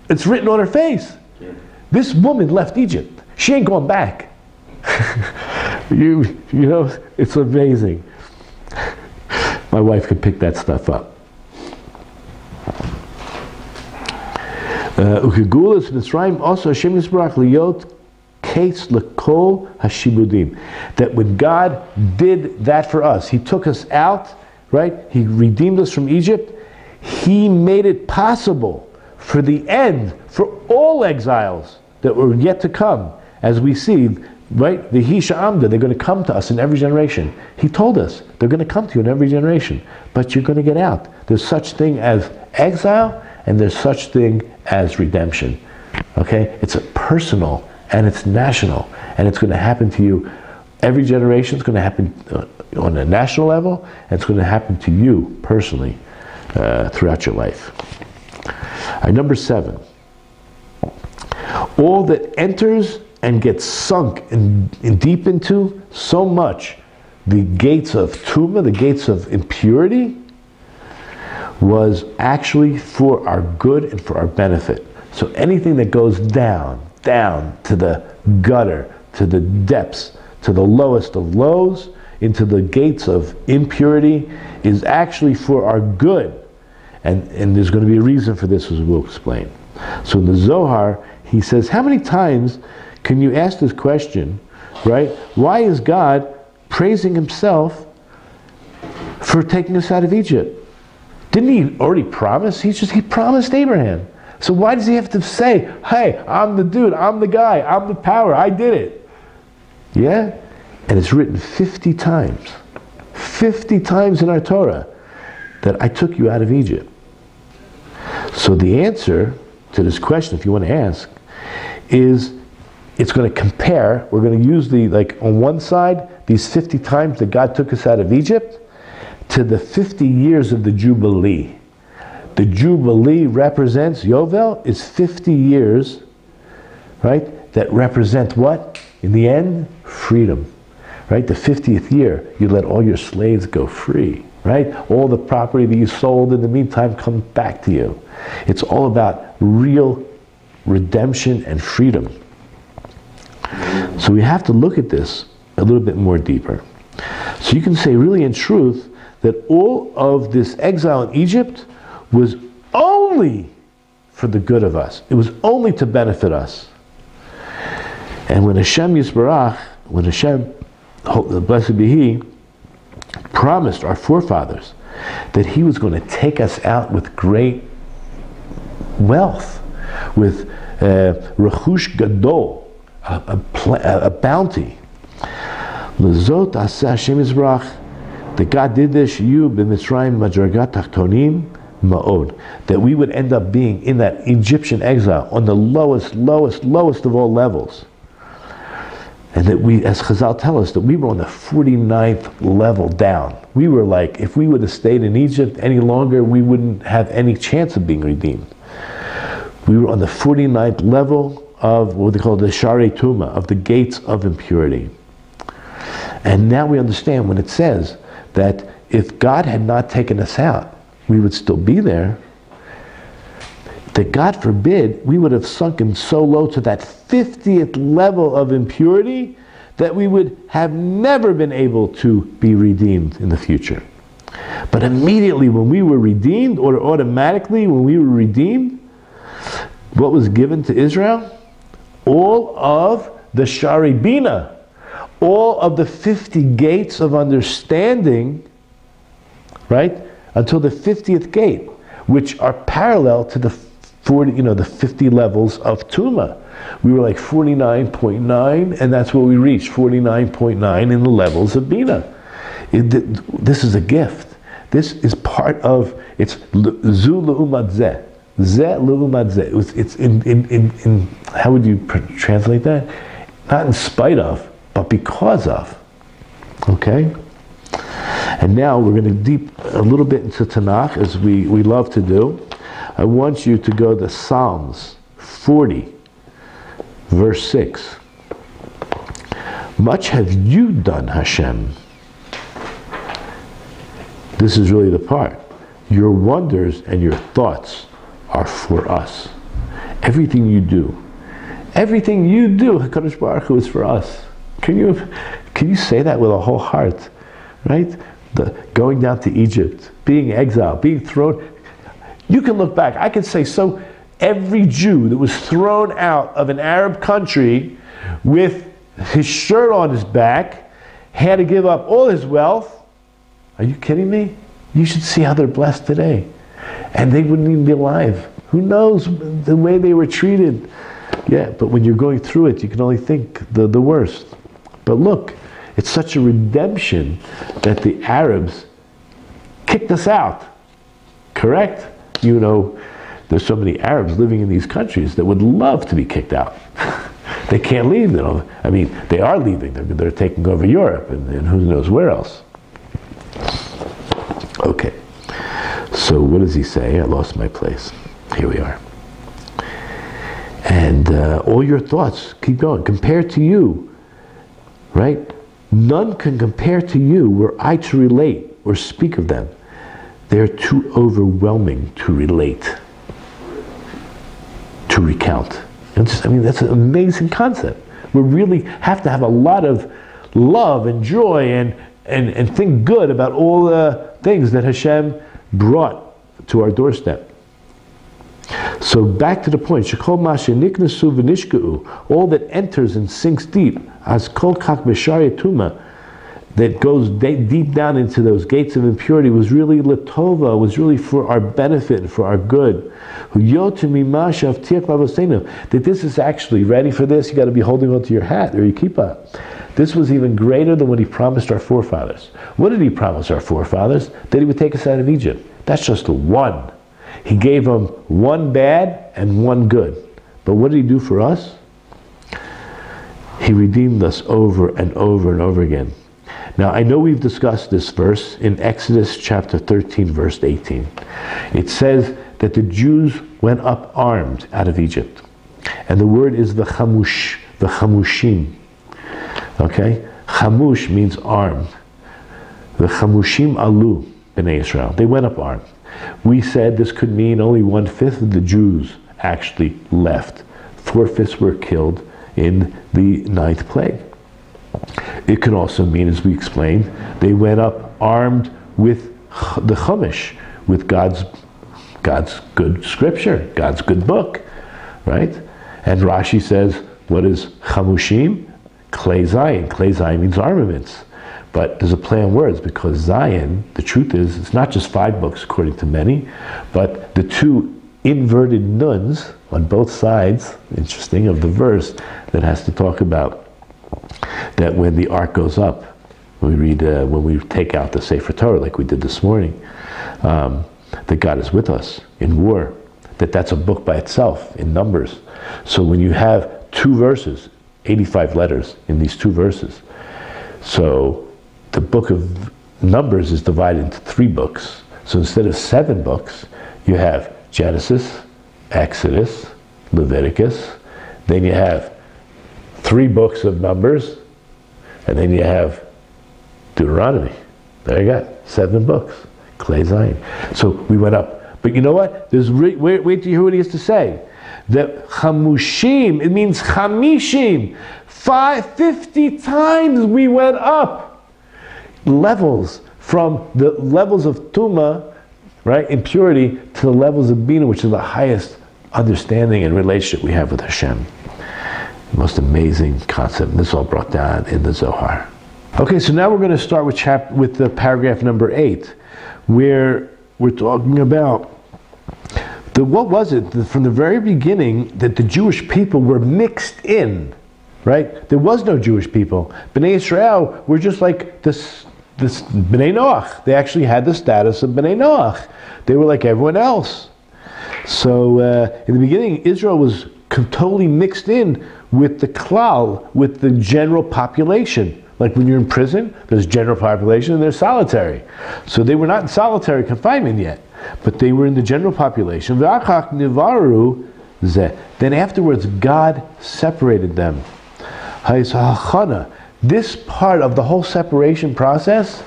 it's written on her face. Yeah. This woman left Egypt. She ain't going back. It's amazing. My wife could pick that stuff up. Ukegulas Mitzrayim also Hashem Yisbarach liyot case lekol hashibudim. That when God did that for us, He took us out, right? He redeemed us from Egypt. He made it possible for the end, for all exiles that were yet to come, as we see, right? The Hisha Amda, they're going to come to us in every generation. He told us, they're going to come to you in every generation, but you're going to get out. There's such thing as exile, and there's such thing as redemption. Okay? It's a personal, and it's national, and it's going to happen to you. Every generation is going to happen on a national level, and it's going to happen to you personally. Throughout your life. Number 7. All that enters and gets sunk in deep into so much the gates of tumah, the gates of impurity, was actually for our good and for our benefit. So anything that goes down to the gutter, to the depths, to the lowest of lows, into the gates of impurity, is actually for our good. And there's going to be a reason for this, as we'll explain. So in the Zohar, he says, how many times can you ask this question, right? Why is God praising himself for taking us out of Egypt? Didn't he already promise? He promised Abraham. So why does he have to say, hey, I'm the dude, I'm the guy, I'm the power, I did it? Yeah? And it's written 50 times. 50 times in our Torah that I took you out of Egypt. So the answer to this question, if you want to ask, is it's going to compare. We're going to use on one side, these 50 times that God took us out of Egypt, to the 50 years of the Jubilee. The Jubilee represents, Yovel is 50 years, right, that represent what? In the end, freedom. Right? The 50th year, you let all your slaves go free. Right? All the property that you sold in the meantime comes back to you. It's all about real redemption and freedom. So we have to look at this a little bit more deeper. So you can say really in truth that all of this exile in Egypt was only for the good of us. It was only to benefit us. And when Hashem Yisbarach, when Hashem, blessed be He, promised our forefathers that He was going to take us out with great wealth, with rechush gadol, a bounty. L'zot aseh Hashem Yisbarach, that God did this, you b'Mitzrayim madragat tachtonim ma'od, that we would end up being in that Egyptian exile on the lowest of all levels. And that we, as Chazal tell us, that we were on the 49th level down. We were like, if we would have stayed in Egypt any longer, we wouldn't have any chance of being redeemed. We were on the 49th level of what they call the Sharei Tuma, of the gates of impurity. And now we understand when it says that if God had not taken us out, we would still be there. That God forbid, we would have sunken so low to that 50th level of impurity that we would have never been able to be redeemed in the future. But immediately when we were redeemed, or automatically when we were redeemed, what was given to Israel? All of the Shari Bina, all of the 50 gates of understanding, right? Until the 50th gate, which are parallel to the 50 levels of Tuma. We were like 49.9, and that's what we reached, 49.9 in the levels of Bina. This is a gift. This is part of, it's zu l'umat zeh. Zeh l'umat zeh. It's in how would you translate that? Not in spite of, but because of. Okay? And now we're going to deep a little bit into Tanakh, as we love to do. I want you to go to Psalms 40, verse 6. Much have you done, Hashem. This is really the part. Your wonders and your thoughts are for us. Everything you do, HaKadosh Baruch Hu, is for us. Can you say that with a whole heart? Right? Going down to Egypt, being exiled, being thrown. You can look back. I can say, so every Jew that was thrown out of an Arab country with his shirt on his back had to give up all his wealth. Are you kidding me? You should see how they're blessed today. And they wouldn't even be alive. Who knows the way they were treated? Yeah, but when you're going through it, you can only think the worst. But look, it's such a redemption that the Arabs kicked us out. Correct? You know, there's so many Arabs living in these countries that would love to be kicked out. They can't leave. I mean, they are leaving. They're taking over Europe and who knows where else. Okay. So what does he say? I lost my place. Here we are. And all your thoughts, keep going. Compared to you, right? None can compare to you were I to relate or speak of them. They're too overwhelming to relate, to recount. I mean, that's an amazing concept. We really have to have a lot of love and joy and think good about all the things that Hashem brought to our doorstep. So back to the point, Shekol Mashe Niknasu V'Nishkeu, all that enters and sinks deep, as Kol Kach B'Sharei Tuma, that goes deep down into those gates of impurity, was really Latova, was really for our benefit and for our good. That this is actually, ready for this, you got to be holding on to your hat or your kippah. This was even greater than what he promised our forefathers. What did he promise our forefathers? That he would take us out of Egypt. That's just the one. He gave them one bad and one good. But what did he do for us? He redeemed us over and over and over again. Now, I know we've discussed this verse in Exodus chapter 13, verse 18. It says that the Jews went up armed out of Egypt. And the word is v'chamushim. Okay? Chamush means armed. V'chamushim alu, b'nei Israel. They went up armed. We said this could mean only 1/5 of the Jews actually left. 4/5 were killed in the 9th plague. It could also mean, as we explained, they went up armed with the Chumash, with God's good scripture, God's good book, right? And Rashi says, what is Chamushim? Klei Zayin. Klei Zayin means armaments. But there's a play on words, because Zion, the truth is, it's not just 5 books according to many, but the 2 inverted nuns on both sides, interesting, of the verse that has to talk about that when the ark goes up, we read, when we take out the Sefer Torah, like we did this morning, that God is with us in war, that's a book by itself in Numbers. So when you have 2 verses, 85 letters in these 2 verses, so the book of Numbers is divided into 3 books. So instead of 7 books, you have Genesis, Exodus, Leviticus, then you have 3 books of Numbers, and then you have Deuteronomy. There you go, 7 books, Klei Zion. So we went up. But you know what? Wait till you hear what he has to say. That Chamushim, it means Chamishim. 50 times we went up. Levels, from the levels of Tuma, right, impurity, to the levels of Bina, which is the highest understanding and relationship we have with Hashem. The most amazing concept. This is all brought down in the Zohar. Okay, so now we're going to start with the paragraph number 8, where we're talking about what was it from the very beginning that the Jewish people were mixed in, right? There was no Jewish people. Bnei Israel were just like this Bnei Noach. They actually had the status of Bnei Noach. They were like everyone else. So in the beginning, Israel was totally mixed in with the klal, with the general population. Like when you're in prison, there's general population and there's solitary. So they were not in solitary confinement yet, but they were in the general population. Then afterwards, God separated them. This part of the whole separation process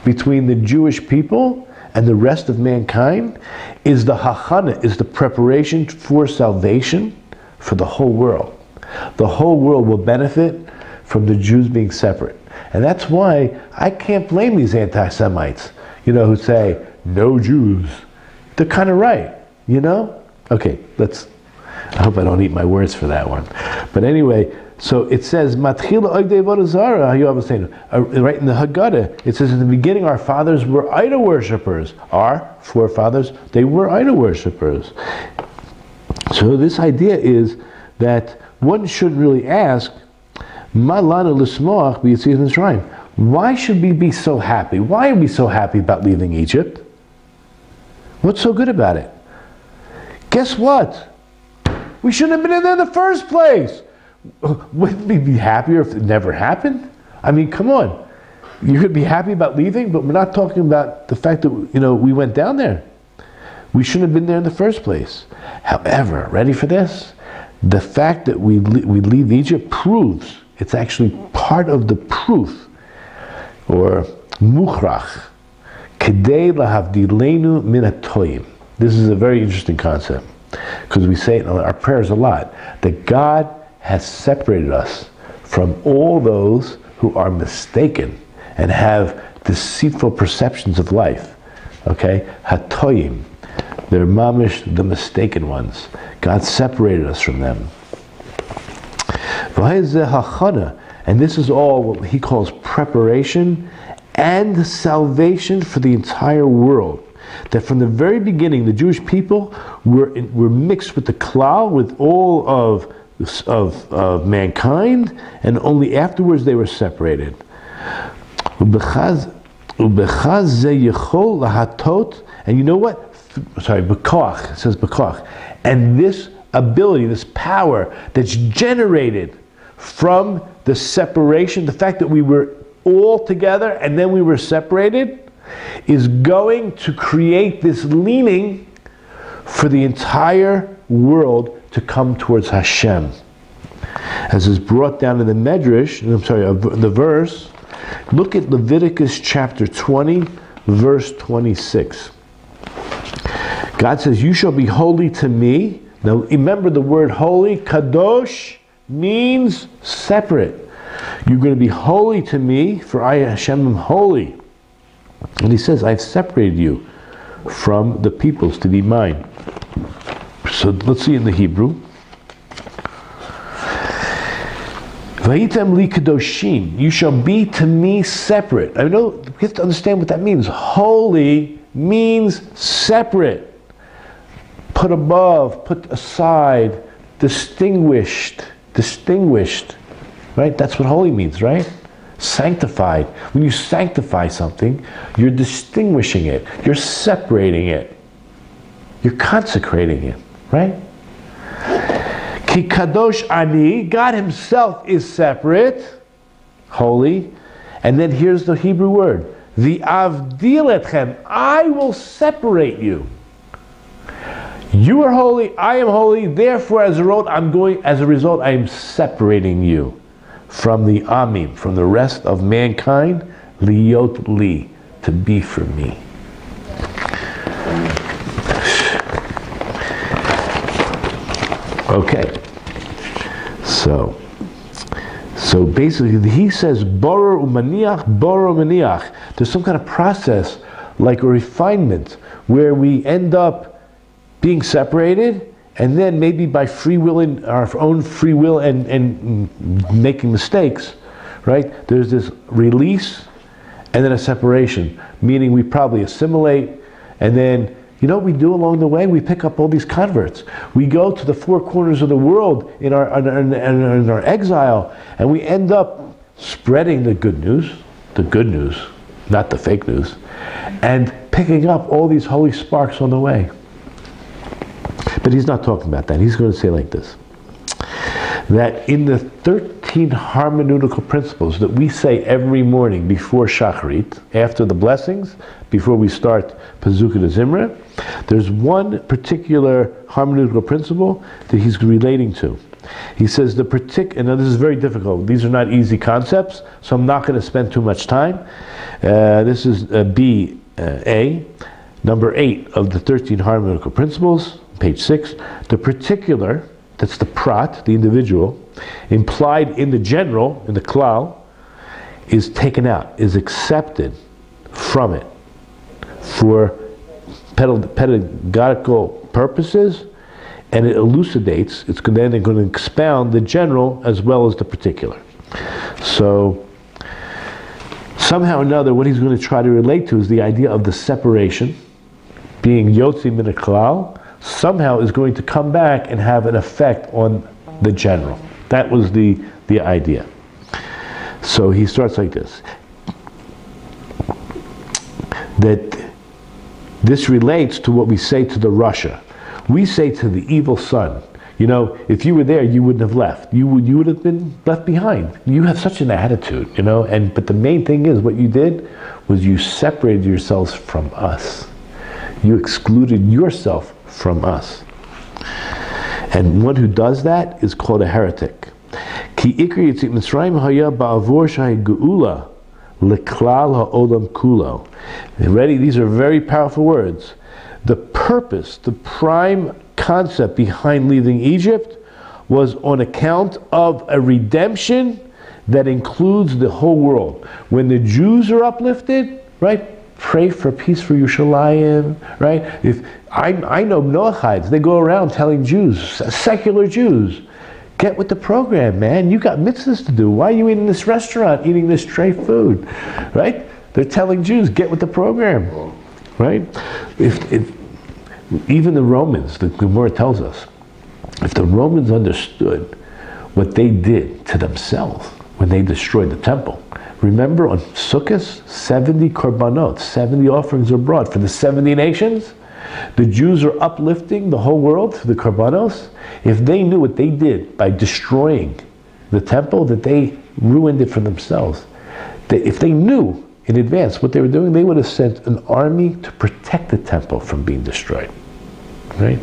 between the Jewish people and the rest of mankind is the hachana, is the preparation for salvation for the whole world. The whole world will benefit from the Jews being separate. And that's why I can't blame these anti-Semites, who say, no Jews. They're kind of right, Okay, I hope I don't eat my words for that one. But anyway, so it says, right in the HaGadol, it says in the beginning our fathers were idol worshippers. Our forefathers, they were idol worshippers. So this idea is that one should really ask, why should we be so happy? Why are we so happy about leaving Egypt? What's so good about it? Guess what? We shouldn't have been in there in the first place. Wouldn't we be happier if it never happened? I mean, come on. You could be happy about leaving, but we're not talking about the fact that, we went down there. We shouldn't have been there in the first place. However, ready for this? The fact that we leave Egypt proves, it's actually part of the proof, or mukhrach, kedei lahavdilenu min hatoyim. This is a very interesting concept, because we say it in our prayers a lot, that God has separated us from all those who are mistaken and have deceitful perceptions of life. Okay? Hatoyim. They're mamish, the mistaken ones. God separated us from them. And this is all what he calls preparation and salvation for the entire world. That from the very beginning, the Jewish people were mixed with the klal, with all of mankind, and only afterwards they were separated. And you know what? Sorry, bekoach, it says bekoach. And this ability, this power that's generated from the separation, the fact that we were all together and then we were separated, is going to create this leaning for the entire world to come towards Hashem. As is brought down in the Medrash, the verse, look at Leviticus chapter 20, verse 26. God says, you shall be holy to me. Now remember the word holy, kadosh, means separate. You're going to be holy to me, for I, Hashem, am holy. And he says, I've separated you from the peoples to be mine. So let's see in the Hebrew. V'hitem li kadoshim, you shall be to me separate. I know, we have to understand what that means. Holy means separate. Put above, put aside, distinguished, right? That's what holy means, right? Sanctified. When you sanctify something, you're distinguishing it, you're separating it, you're consecrating it, right? Ki kadosh ani, God himself is separate, holy, and then here's the Hebrew word, v'avdil etchem, I will separate you. You are holy, I am holy, therefore as a result I am separating you from the amim, from the rest of mankind, liyot li, to be for me. Okay, so basically he says boror umaniach. There's some kind of process, like a refinement, where we end up being separated, and then maybe by free will, our own free will, and making mistakes, right? There's this release, and then a separation, meaning we probably assimilate, and then you know what we do along the way? We pick up all these converts. We go to the four corners of the world in our exile, and we end up spreading the good news, not the fake news, and picking up all these holy sparks on the way. But he's not talking about that. He's going to say like this, that in the 13 hermeneutical principles that we say every morning before Shacharit, after the blessings, before we start Pazukah de Zimra, there's one particular hermeneutical principle that he's relating to. He says and now this is very difficult, these are not easy concepts, so I'm not going to spend too much time. This is A, number 8 of the 13 hermeneutical principles, page 6. The particular, that's the prat, the individual, implied in the general, in the klal, is taken out, is accepted from it for pedagogical purposes, and it elucidates, then they're going to expound the general as well as the particular. So, somehow or another, what he's going to try to relate to is the idea of the separation, being yotzi min klal, somehow is going to come back and have an effect on the general. That was the idea. So he starts like this, that this relates to what we say to the Rasha. We say to the evil son, you know, if you were there, you wouldn't have left. You would have been left behind. You have such an attitude, you know, but the main thing is what you did was you separated yourselves from us. You excluded yourself from us. And one who does that is called a heretic. Ki ikri yitzit Mitzrayim haya ba'avor shahi geula leklal ha'olam kulo. Ready? These are very powerful words. The purpose, the prime concept behind leaving Egypt was on account of a redemption that includes the whole world. When the Jews are uplifted, right? Pray for peace for Yerushalayim, right? If I know Noachites, they go around telling Jews, secular Jews, get with the program, man. You got mitzvahs to do. Why are you in this restaurant eating this tray food, right? They're telling Jews, get with the program, right? If even the Romans, the Gemara tells us, if the Romans understood what they did to themselves when they destroyed the temple. Remember on Sukkot, 70 korbanot, 70 offerings are brought for the 70 nations. The Jews are uplifting the whole world through the korbanos. If they knew what they did by destroying the temple, that they ruined it for themselves. If they knew in advance what they were doing, they would have sent an army to protect the temple from being destroyed. Right?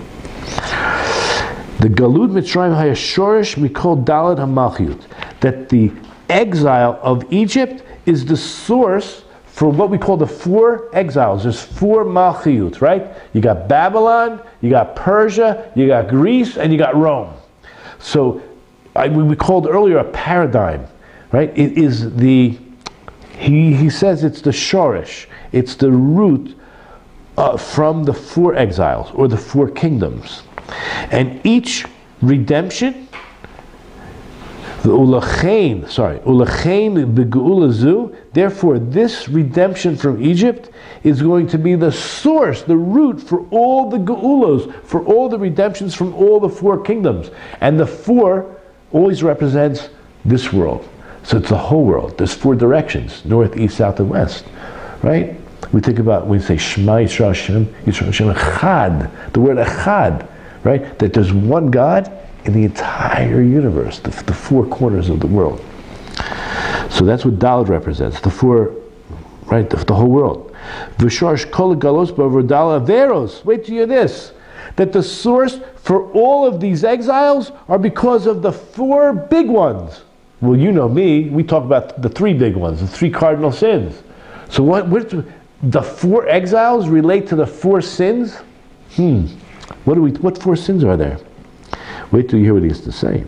The Galud Mitzrayim Hayashorish Mikol Dalad HaMalchut, that the exile of Egypt is the source for what we call the 4 exiles. There's 4 Malchiyut, right? You got Babylon, you got Persia, you got Greece, and you got Rome. So we called earlier a paradigm, right? It is he says it's the shorish, it's the root from the 4 exiles, or the 4 kingdoms. And each redemption Therefore, this redemption from Egypt is going to be the source, the root for all the geulos, for all the redemptions from all the four kingdoms. And the four always represents this world. So it's the whole world. There's four directions: north, east, south, and west. Right? We think about when we say Shema Yisrael Hashem, Yisrael Hashem Echad, the word Echad, right? That there's one God in the entire universe, the four corners of the world. So that's what Dalet represents, the four, right, the whole world. V'shorsh kol galos b'avrodala averos. Wait till you hear this. That the source for all of these exiles are because of the four big ones. Well, you know me, we talk about the three big ones, the three cardinal sins. So what the four exiles relate to the four sins? What four sins are there? Wait till you hear what he has to say.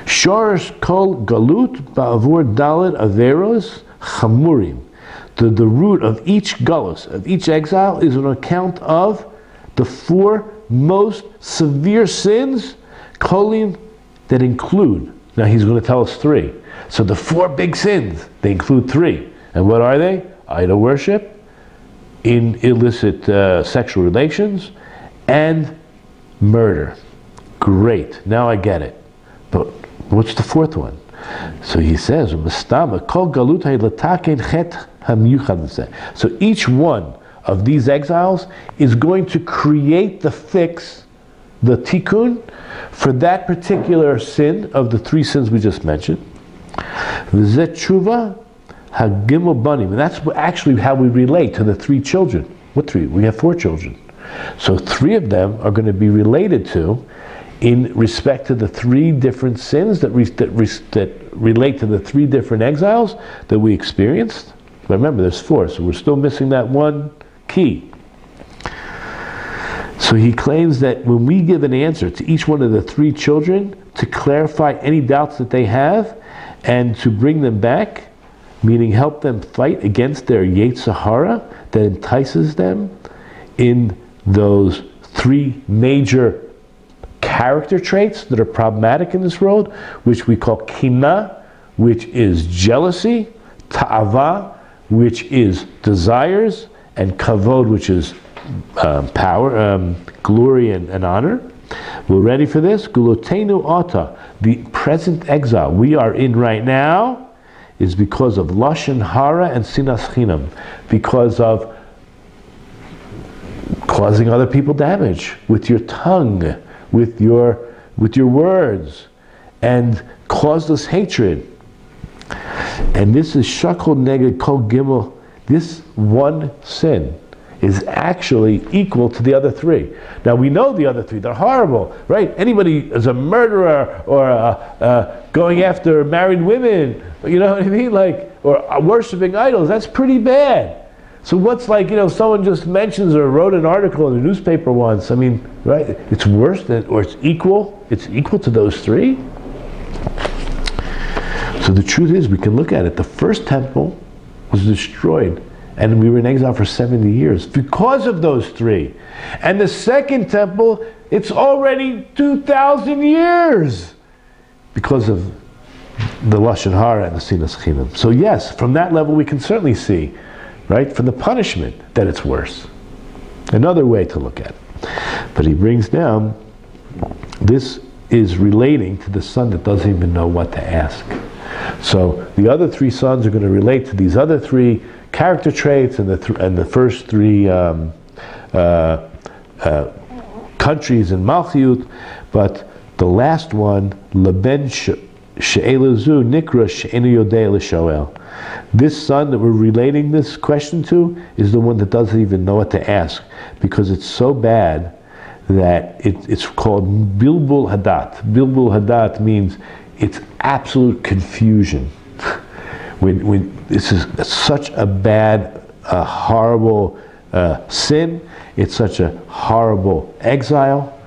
Shorish kol galut ba'avur dalet averos chamurim. The root of each galus, of each exile, is on account of the four most severe sins, kolim, that include. Now he's going to tell us three. So the four big sins, they include three. And what are they? Idol worship, in illicit sexual relations, and murder. Great, now I get it. But what's the fourth one? So he says, so each one of these exiles is going to create the fix, the tikkun, for that particular sin of the three sins we just mentioned. And that's actually how we relate to the three children. What three? We have four children. So three of them are going to be related to in respect to the three different sins that relate to the three different exiles that we experienced. But remember, there's four, so we're still missing that one key. So he claims that when we give an answer to each one of the three children to clarify any doubts that they have and to bring them back, meaning help them fight against their Yetzer Hara that entices them in those three major character traits that are problematic in this world, which we call kina, which is jealousy, ta'ava, which is desires, and kavod, which is power, glory and honor. We're ready for this? Gulotenu ata, the present exile we are in right now, is because of lashon hara and sinas chinam, because of causing other people damage with your tongue, with your words, and causeless hatred. And this is shakol neged kol gimel. This one sin is actually equal to the other three. Now we know the other three, they're horrible, right? Anybody is a murderer or going after married women, you know what I mean? Or worshiping idols, that's pretty bad. So what's someone just mentions or wrote an article in the newspaper once, I mean, right? It's worse than, or it's equal to those three. So the truth is, we can look at it. The first temple was destroyed, and we were in exile for 70 years because of those three. And the second temple, it's already 2,000 years because of the lashon hara and the sinas chinam. So yes, from that level we can certainly see, right, from the punishment, that it's worse. Another way to look at it. But he brings down, this is relating to the son that doesn't even know what to ask. So the other three sons are going to relate to these other three character traits and the first three countries in Malchut, but the last one, Leben she'elazu nikra she'enu yodei l'shoel. This son that we're relating this question to is the one that doesn't even know what to ask, because it's so bad that it's called bilbul hadat. Bilbul hadat means it's absolute confusion. When this is such a bad, horrible sin, it's such a horrible exile,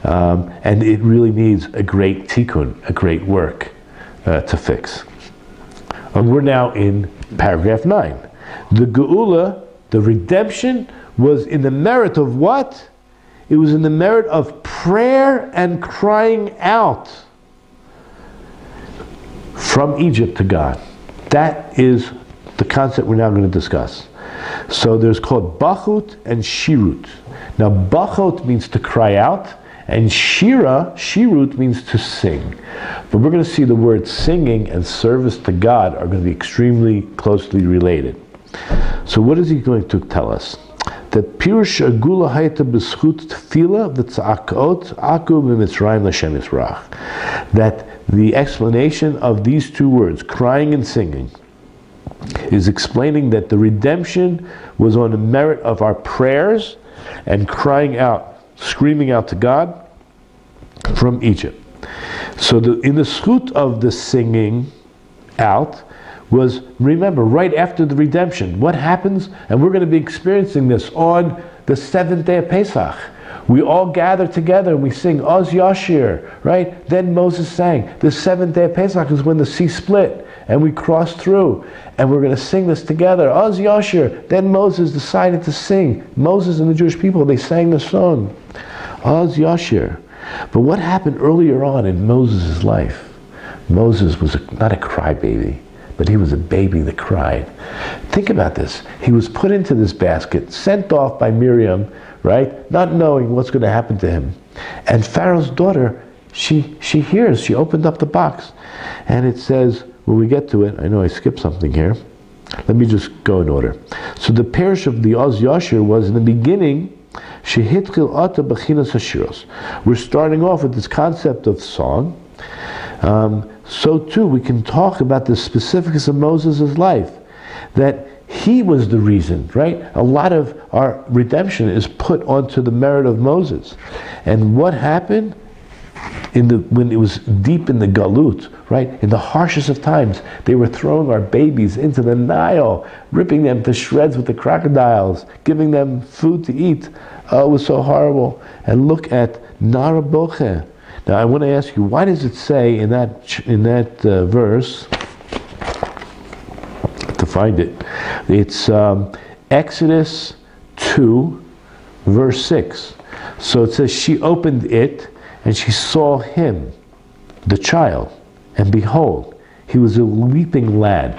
and it really needs a great tikkun, a great work to fix. And we're now in paragraph 9. The geula, the redemption, was in the merit of what? It was in the merit of prayer and crying out. from Egypt to God. That is the concept we're now going to discuss. So there's called Bachut and Shirut. Now Bachut means to cry out, and Shirut means to sing. But we're going to see the word singing and service to God are going to be extremely closely related. So what is he going to tell us? That Pirush Agula Hayta B'schut Tefila V'tzakot Aku B'Mitzrayim L'Shem Yisrach. That the explanation of these two words, crying and singing, is explaining that the redemption was on the merit of our prayers and crying out, screaming out to God from Egypt. So in the schut of the singing out was, remember, right after the redemption. What happens? And we're going to be experiencing this on the 7th day of Pesach. We all gather together and we sing Oz Yashir, right? Then Moses sang. The 7th day of Pesach is when the sea split and we crossed through. And we're going to sing this together. Oz Yashir. Then Moses decided to sing. Moses and the Jewish people, they sang the song. Oz Yashir. But what happened earlier on in Moses' life? Moses was not a crybaby, but he was a baby that cried. Think about this. He was put into this basket, sent off by Miriam, right? Not knowing what's going to happen to him. And Pharaoh's daughter, she hears, she opened up the box. And it says, when we get to it, I know I skipped something here. Let me just go in order. So the parish of the Oz Yashir was in the beginning, we're starting off with this concept of song. So too, we can talk about the specifics of Moses' life. That he was the reason, right? A lot of our redemption is put onto the merit of Moses. And what happened when it was deep in the galut, right? In the harshest of times, they were throwing our babies into the Nile, ripping them to shreds with the crocodiles, giving them food to eat. Oh, it was so horrible. And look at Nara Boche. Now I want to ask you, why does it say in that verse, to find it, it's Exodus 2, verse 6. So it says, she opened it, and she saw him, the child, and behold, he was a weeping lad.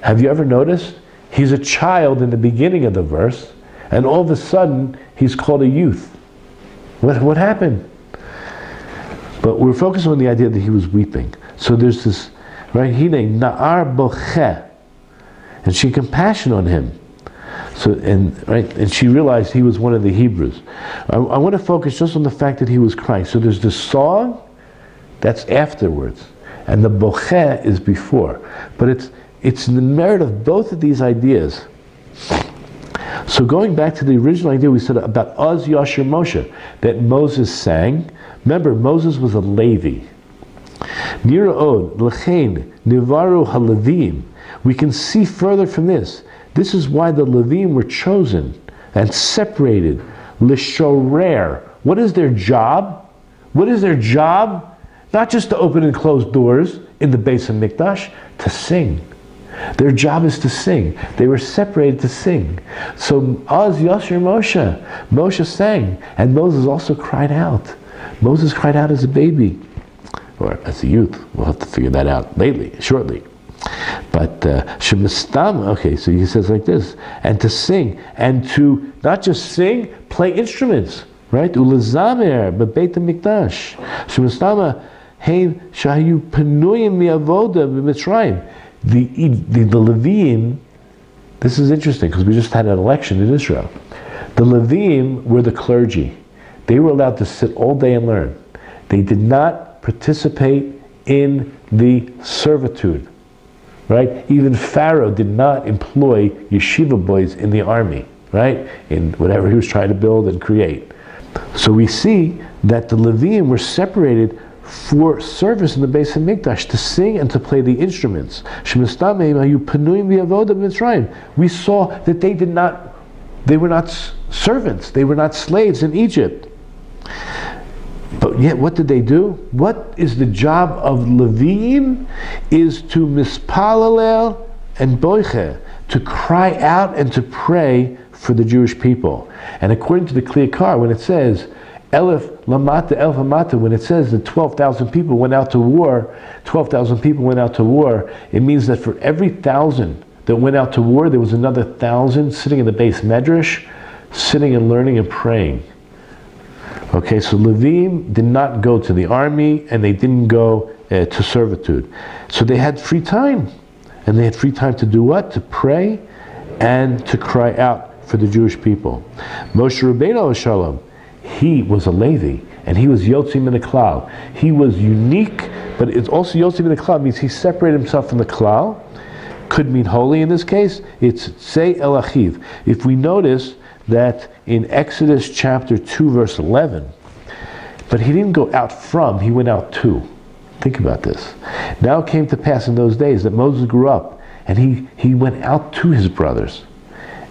Have you ever noticed? He's a child in the beginning of the verse, and all of a sudden, he's called a youth. What happened? But we're focused on the idea that he was weeping. So there's this, right? Hine na'ar boche, and she had compassion on him. So and she realized he was one of the Hebrews. I want to focus just on the fact that he was crying. So there's this song that's afterwards, and the boche is before. But it's in the merit of both of these ideas. So going back to the original idea we said about Oz Yashir Moshe, that Moses sang. Remember, Moses was a Levi. Nira od l'chein nivaru haLevim. We can see further from this. This is why the Levim were chosen and separated. L'shorer. What is their job? What is their job? Not just to open and close doors in the Beis HaMikdash, to sing. Their job is to sing. They were separated to sing. So Oz Yashir Moshe. Moshe sang, and Moses also cried out. Moses cried out as a baby, or as a youth. We'll have to figure that out shortly. But Shemistama, okay, so he says like this, and to sing, and to not just sing, play instruments, right? Ulazamer bebeit hamikdash. Shemistama hein shahayu penuyim miavoda b'Mitzrayim. The Levim. This is interesting because we just had an election in Israel. The Levim were the clergy. They were allowed to sit all day and learn. They did not participate in the servitude. Right? Even Pharaoh did not employ yeshiva boys in the army, right? In whatever he was trying to build and create. So we see that the Levim were separated for service in the Beis HaMikdash, to sing and to play the instruments. We saw that they were not servants, they were not slaves in Egypt. But yet, what did they do? What is the job of Levim? Is to mispalelel and boiche, to cry out and to pray for the Jewish people. And according to the Kliyakar, when it says, Elif lamata, elf lamata, when it says that 12,000 people went out to war, 12,000 people went out to war, it means that for every 1,000 that went out to war, there was another 1,000 sitting in the base medrash, sitting and learning and praying. Okay, so Levim did not go to the army, and they didn't go to servitude. So they had free time. And they had free time to do what? To pray and to cry out for the Jewish people. Moshe Rabbeinu Shalom, he was a Levi, and he was Yotzim in the Klal. He was unique, but it's also Yotzim in the Klal means he separated himself from the Klal. Could mean holy in this case. It's Tzei El Achiv. If we notice that in Exodus chapter 2 verse 11, but he didn't go out from, he went out to. Think about this. Now it came to pass in those days that Moses grew up, and he went out to his brothers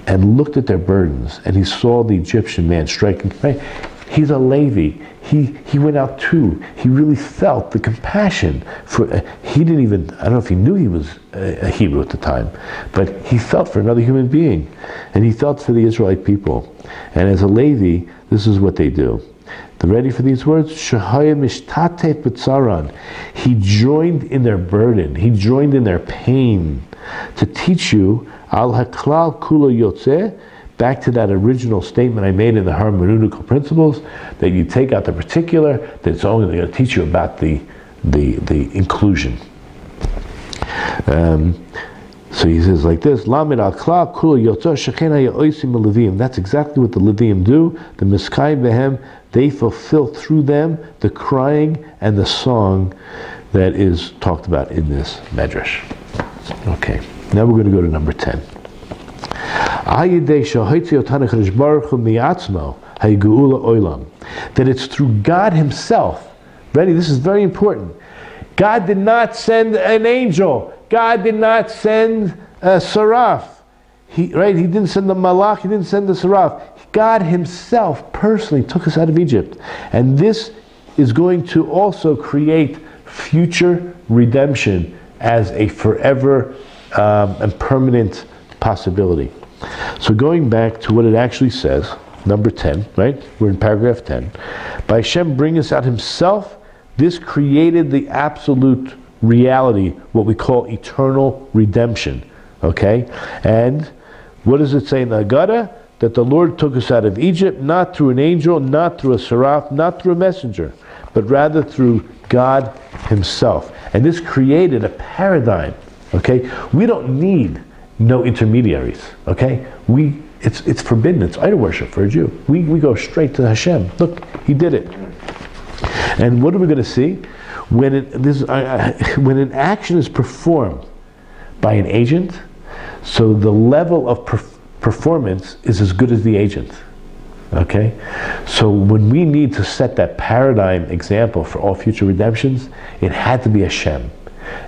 and looked at their burdens, and he saw the Egyptian man striking. Right? He's a Levi. He went out too. He really felt the compassion for. He didn't even. I don't know if he knew he was a Hebrew at the time, but he felt for another human being, and he felt for the Israelite people. And as a Levi, this is what they do. They're ready for these words? Shahaya mishtate b'tzaran. He joined in their burden. He joined in their pain to teach you al haklal kula yotzeh. Back to that original statement I made in the hermeneutical principles, that you take out the particular, that's only going to teach you about the inclusion. So he says like this, Lamed al klal kula yotzeh sheken haya oisim levim. That's exactly what the Levim do. The SKYPE behem, they fulfill through them the crying and the song that is talked about in this medrash. Okay, now we're going to go to number 10. That it's through God Himself. Ready? This is very important. God did not send an angel. God did not send a seraph. He didn't send the malach. He didn't send the seraph. God Himself personally took us out of Egypt. And this is going to also create future redemption as a forever and permanent possibility. So going back to what it actually says, number 10, right? We're in paragraph 10. By Hashem bringing us out Himself, this created the absolute reality, what we call eternal redemption. Okay? And what does it say in the HaGadol? That the Lord took us out of Egypt, not through an angel, not through a seraph, not through a messenger, but rather through God Himself. And this created a paradigm. Okay? We don't need no intermediaries. Okay? It's forbidden. It's idol worship for a Jew. We go straight to Hashem. Look, He did it. And what are we going to see? When an action is performed by an agent, so the level of performance is as good as the agent. Okay? So when we need to set that paradigm example for all future redemptions, it had to be Hashem.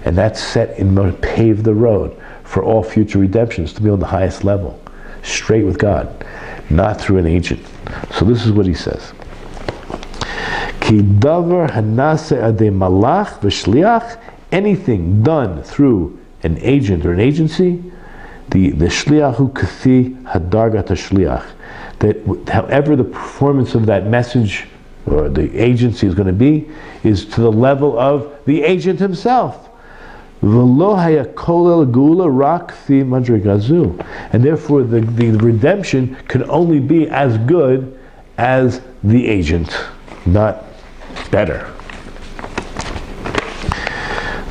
And that's set in motion, paved the road for all future redemptions to be on the highest level, straight with God, not through an agent. So this is what he says. Ki davar hanase ade malach v'shliach, anything done through an agent or an agency, the shliachu kathi hadargat shliach, that however the performance of that message or the agency is going to be, is to the level of the agent himself. And therefore the redemption can only be as good as the agent, not better.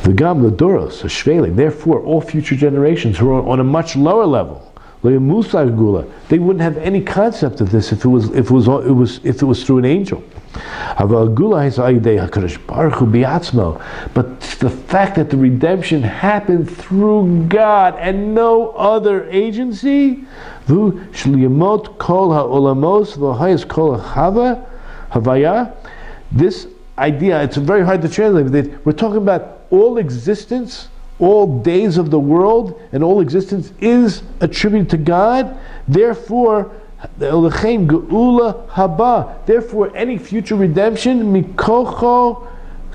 Therefore all future generations who are on a much lower level, they wouldn't have any concept of this if it was through an angel. But the fact that the redemption happened through God and no other agency, this idea, it's very hard to translate. We're talking about all existence, all days of the world, and all existence is attributed to God. Therefore, any future redemption, mikocho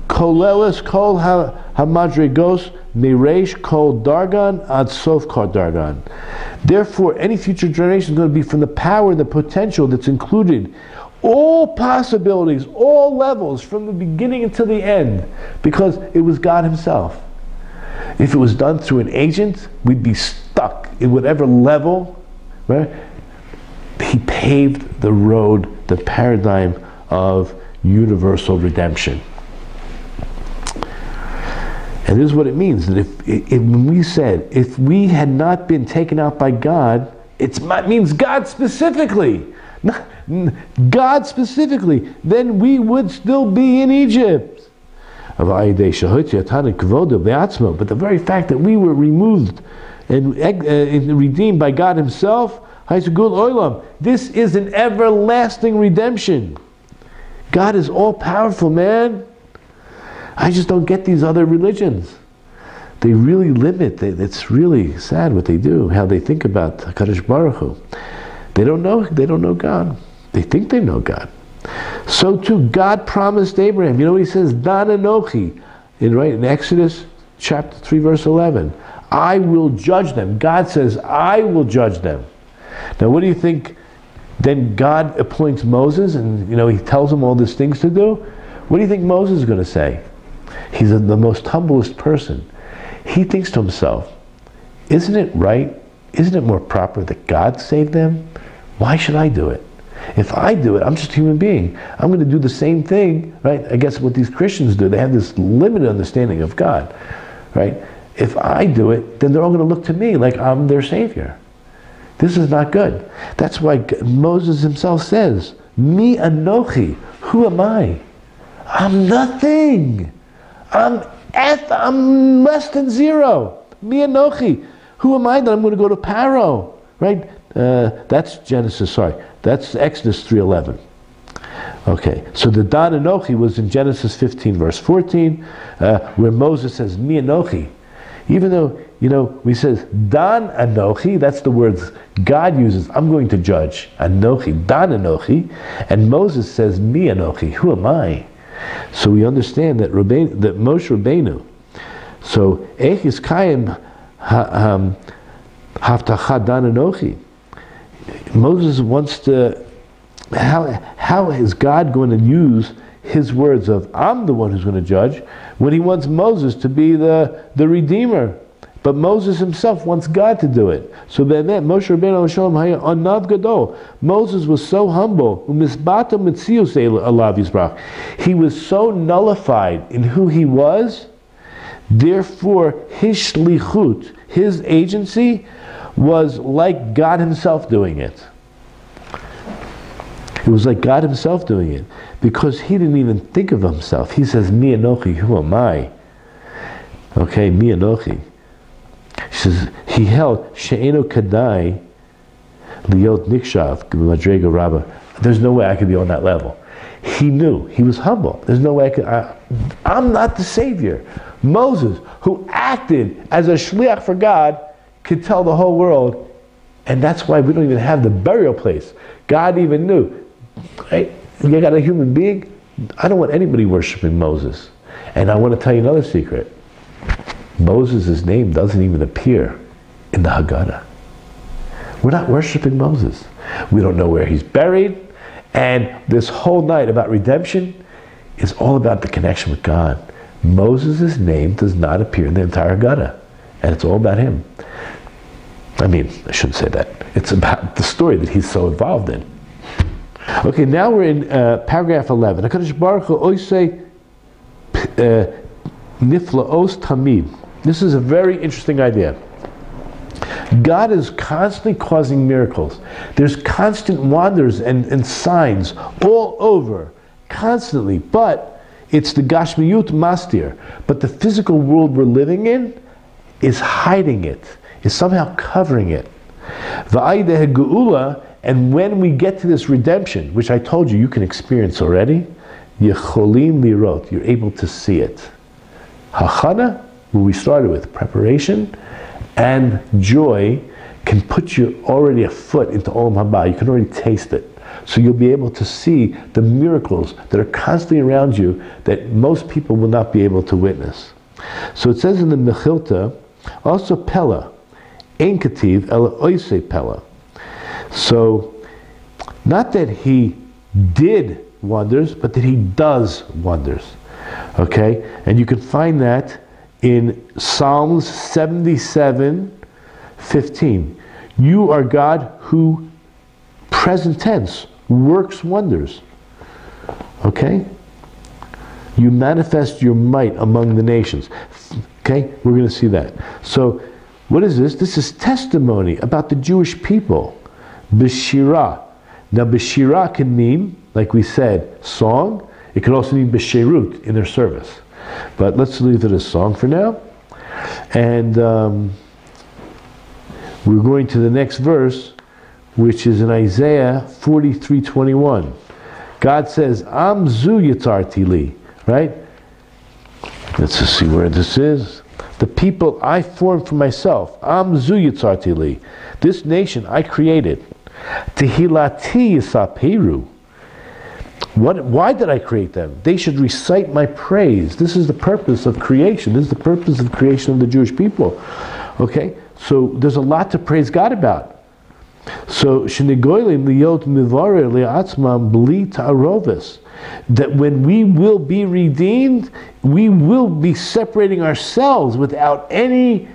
koleles kol hamadregos miresh kol dargan ad sof kol dargan. Therefore, any future generation is going to be from the power and the potential that's included all possibilities, all levels, from the beginning until the end, because it was God himself. If it was done through an agent, we'd be stuck in whatever level, right? He paved the road, the paradigm of universal redemption. And this is what it means, that when we said, if we had not been taken out by God, it means God specifically. God specifically, then we would still be in Egypt. But the very fact that we were removed and redeemed by God himself, this is an everlasting redemption. God is all powerful, man. I just don't get these other religions. They really limit. It's really sad what they do, how they think about HaKadosh Baruch Hu. They don't know God. They think they know God. So too, God promised Abraham. You know what he says? Dan Anochi, in Exodus chapter 3, verse 11. I will judge them. God says, I will judge them. Now what do you think? Then God appoints Moses, and he tells him all these things to do. What do you think Moses is going to say? He's the most humblest person. He thinks to himself, isn't it right? Isn't it more proper that God save them? Why should I do it? If I do it, I'm just a human being. I'm going to do the same thing, right? I guess what these Christians do, they have this limited understanding of God, right? If I do it, then they're all going to look to me like I'm their savior. This is not good. That's why Moses himself says, Mi Anochi, who am I? I'm nothing. I'm less than zero. Mi Anochi. Who am I that I'm going to go to Paro? Right? That's Genesis, sorry. That's Exodus 3:11. Okay, so the Dan Anochi was in Genesis 15, verse 14, where Moses says, Mi Anochi. Even though, we says, Dan Anochi, that's the words God uses, I'm going to judge. Anochi, Dan Anochi. And Moses says, Mi Anochi, who am I? So we understand that Moshe Rabbeinu, so Echis Kayim Haftacha Dan Anochi. Moses wants to, how is God going to use his words of, I'm the one who's going to judge, when he wants Moses to be the Redeemer? But Moses himself wants God to do it. So Moshe Rabbeinu Shalom Haya Anav Gadol. Moses was so humble. He was so nullified in who he was. Therefore, his shlichut, his agency, was like God himself doing it. It was like God himself doing it, because he didn't even think of himself. He says, Mi Anochi, who am I? Okay, Mi Anochi. He says, he held, She'eno Kadai, Liot Nikshav, Madrega Rabba. There's no way I could be on that level. He knew, he was humble. There's no way I'm not the Savior. Moses, who acted as a shliach for God, could tell the whole world, and that's why we don't even have the burial place. God even knew. Right? You got a human being, I don't want anybody worshiping Moses. And I want to tell you another secret. Moses' name doesn't even appear in the HaGadol. We're not worshiping Moses. We don't know where he's buried. And this whole night about redemption is all about the connection with God. Moses' name does not appear in the entire HaGadol. And it's all about him. I mean, I shouldn't say that. It's about the story that he's so involved in. Okay, now we're in paragraph 11. HaKadosh Baruch Hu oisei niflaos tamid. This is a very interesting idea. God is constantly causing miracles. There's constant wonders and signs all over, constantly. But it's the gashmiyut mastir. But the physical world we're living in is hiding it, is somehow covering it. V'ayideh geula, and when we get to this redemption, which I told you can experience already, yecholim lirot, you're able to see it. Hachana, where we started with, preparation, and joy can put you already a foot into Olam Haba. You can already taste it. So you'll be able to see the miracles that are constantly around you that most people will not be able to witness. So it says in the Mechilta, also Pella, Ein Kativ, Ela Oisei Pella. So, not that he did wonders, but that he does wonders. Okay? And you can find that in Psalms 77:15. You are God who, present tense, works wonders. Okay? You manifest your might among the nations. Okay? We're going to see that. So, what is this? This is testimony about the Jewish people. B'shirah. Now, b'shirah can mean, like we said, song. It can also mean b'sherut, in their service. But let's leave it as song for now. And we're going to the next verse, which is in Isaiah 43:21. God says, Am zu yitzarti li. Right? Let's just see where this is. The people I formed for myself. Am zu yitzarti li. This nation I created. Tehilati yisaperu. Why did I create them? They should recite my praise. This is the purpose of creation. This is the purpose of creation of the Jewish people. Okay? So there's a lot to praise God about. So, shenigoylim liyot mivarer le'atzmam bli ta'arovis. That when we will be redeemed, we will be separating ourselves without any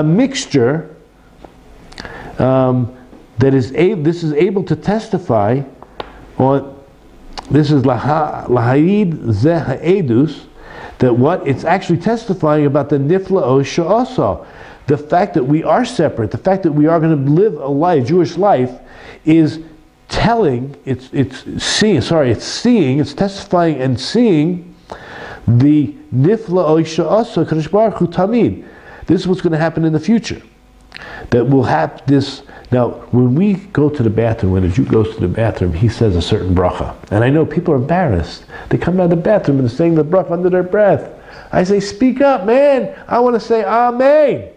mixture this is able to testify on. This is lahaid zeh ha'edus, that what it's actually testifying about the nifla'os she'asa. The fact that we are separate, the fact that we are going to live a life, Jewish life, is telling, it's testifying and seeing the nifla'os she'asa Kadosh Baruch Hu tamid. This is what's going to happen in the future. That will have this. Now, when we go to the bathroom, when a Jew goes to the bathroom, he says a certain bracha. And I know people are embarrassed. They come out of the bathroom and they're saying the bracha under their breath. I say, speak up, man. I want to say Amen.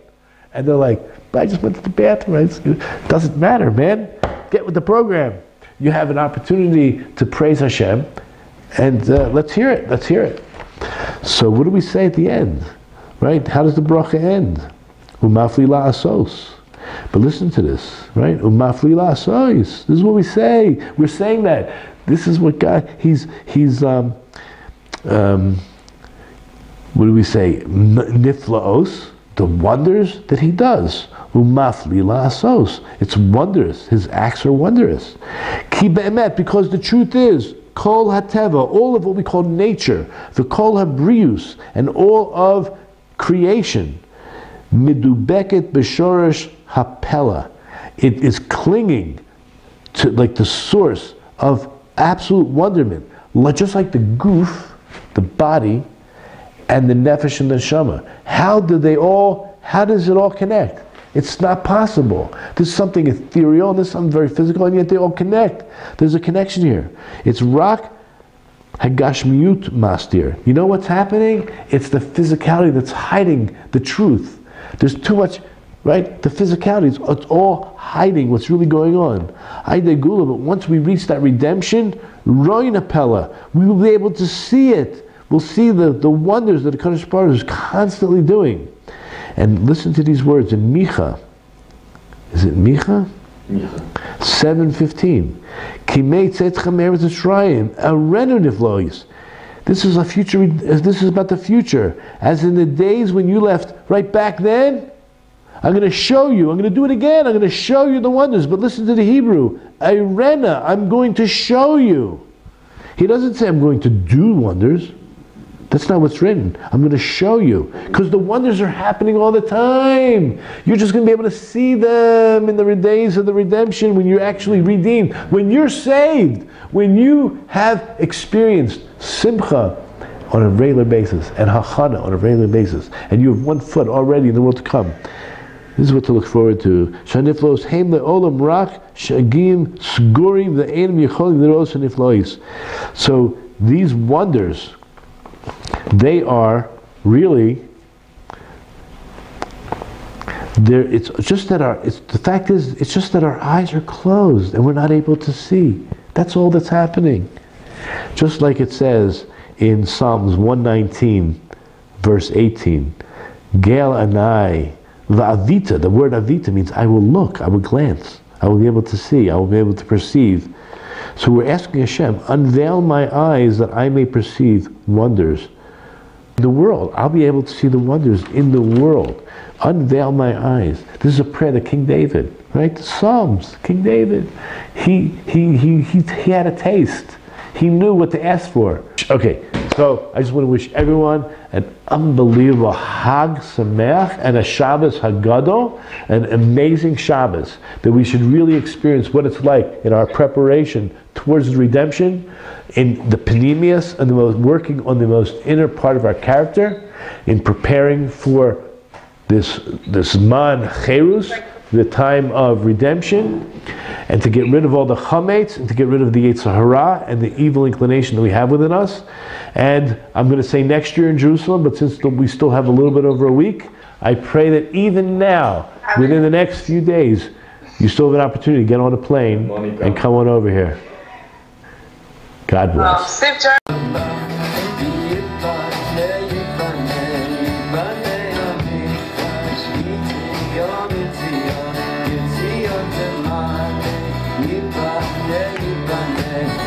And they're like, but I just went to the bathroom. It doesn't matter, man. Get with the program. You have an opportunity to praise Hashem. And let's hear it. Let's hear it. So what do we say at the end? Right? How does the bracha end? Umafli la'asos. But listen to this, right? Umafli la'asos. This is what we say. We're saying that. This is what God, he's what do we say? Niflaos, the wonders that he does. Umafli la'asos. It's wondrous. His acts are wondrous. Ki be'emet, because the truth is, kol hateva, all of what we call nature, the kol habrius, and all of creation, midubeket b'shorish hapela. It is clinging to like the source of absolute wonderment, just like the goof, the body, and the nefesh and the neshama. How does it all connect? It's not possible. There's something ethereal, and there's something very physical, and yet they all connect. There's a connection here. It's rak hagashmiut mastir. You know what's happening? It's the physicality that's hiding the truth. There's too much, right? The physicality, it's all hiding what's really going on. But once we reach that redemption, roinapella, we will be able to see it. We'll see the wonders that the Kadosh Baruch Hu is constantly doing. And listen to these words in Micha. Is it Micha? 7:15. This is a future. This is about the future. As in the days when you left, right back then, I'm going to show you. I'm going to do it again. I'm going to show you the wonders. But listen to the Hebrew. Irena, I'm going to show you. He doesn't say I'm going to do wonders. That's not what's written. I'm going to show you. Because the wonders are happening all the time. You're just going to be able to see them in the days of the redemption when you're actually redeemed. When you're saved. When you have experienced simcha on a regular basis and hachana on a regular basis. And you have one foot already in the world to come. This is what to look forward to. Shaniflos heim le'olam rak shagim sgurim ve'enim yecholim le'ros shaniflois. So these wonders, they are really there. It's just that the fact is, it's just that our eyes are closed and we're not able to see. That's all that's happening. Just like it says in Psalms 119, verse 18, Gel anai va'avita. The word avita means I will look, I will glance, I will be able to see, I will be able to perceive. So we're asking Hashem, unveil my eyes that I may perceive wonders in the world. I'll be able to see the wonders in the world. Unveil my eyes. This is a prayer that King David, right? The Psalms, King David, he had a taste. He knew what to ask for. Okay, so I just want to wish everyone an unbelievable Hag Sameach and a Shabbos HaGadol, an amazing Shabbos, that we should really experience what it's like in our preparation towards the redemption, in the panemius, and working on the most inner part of our character, in preparing for this man cherus, the time of redemption, and to get rid of all the chametz, and to get rid of the Yetzer Hara and the evil inclination that we have within us. And I'm going to say next year in Jerusalem, but since we still have a little bit over a week, I pray that even now, within the next few days, you still have an opportunity to get on a plane and come on over here. God bless.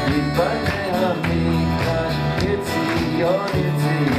Yiboneh Archives,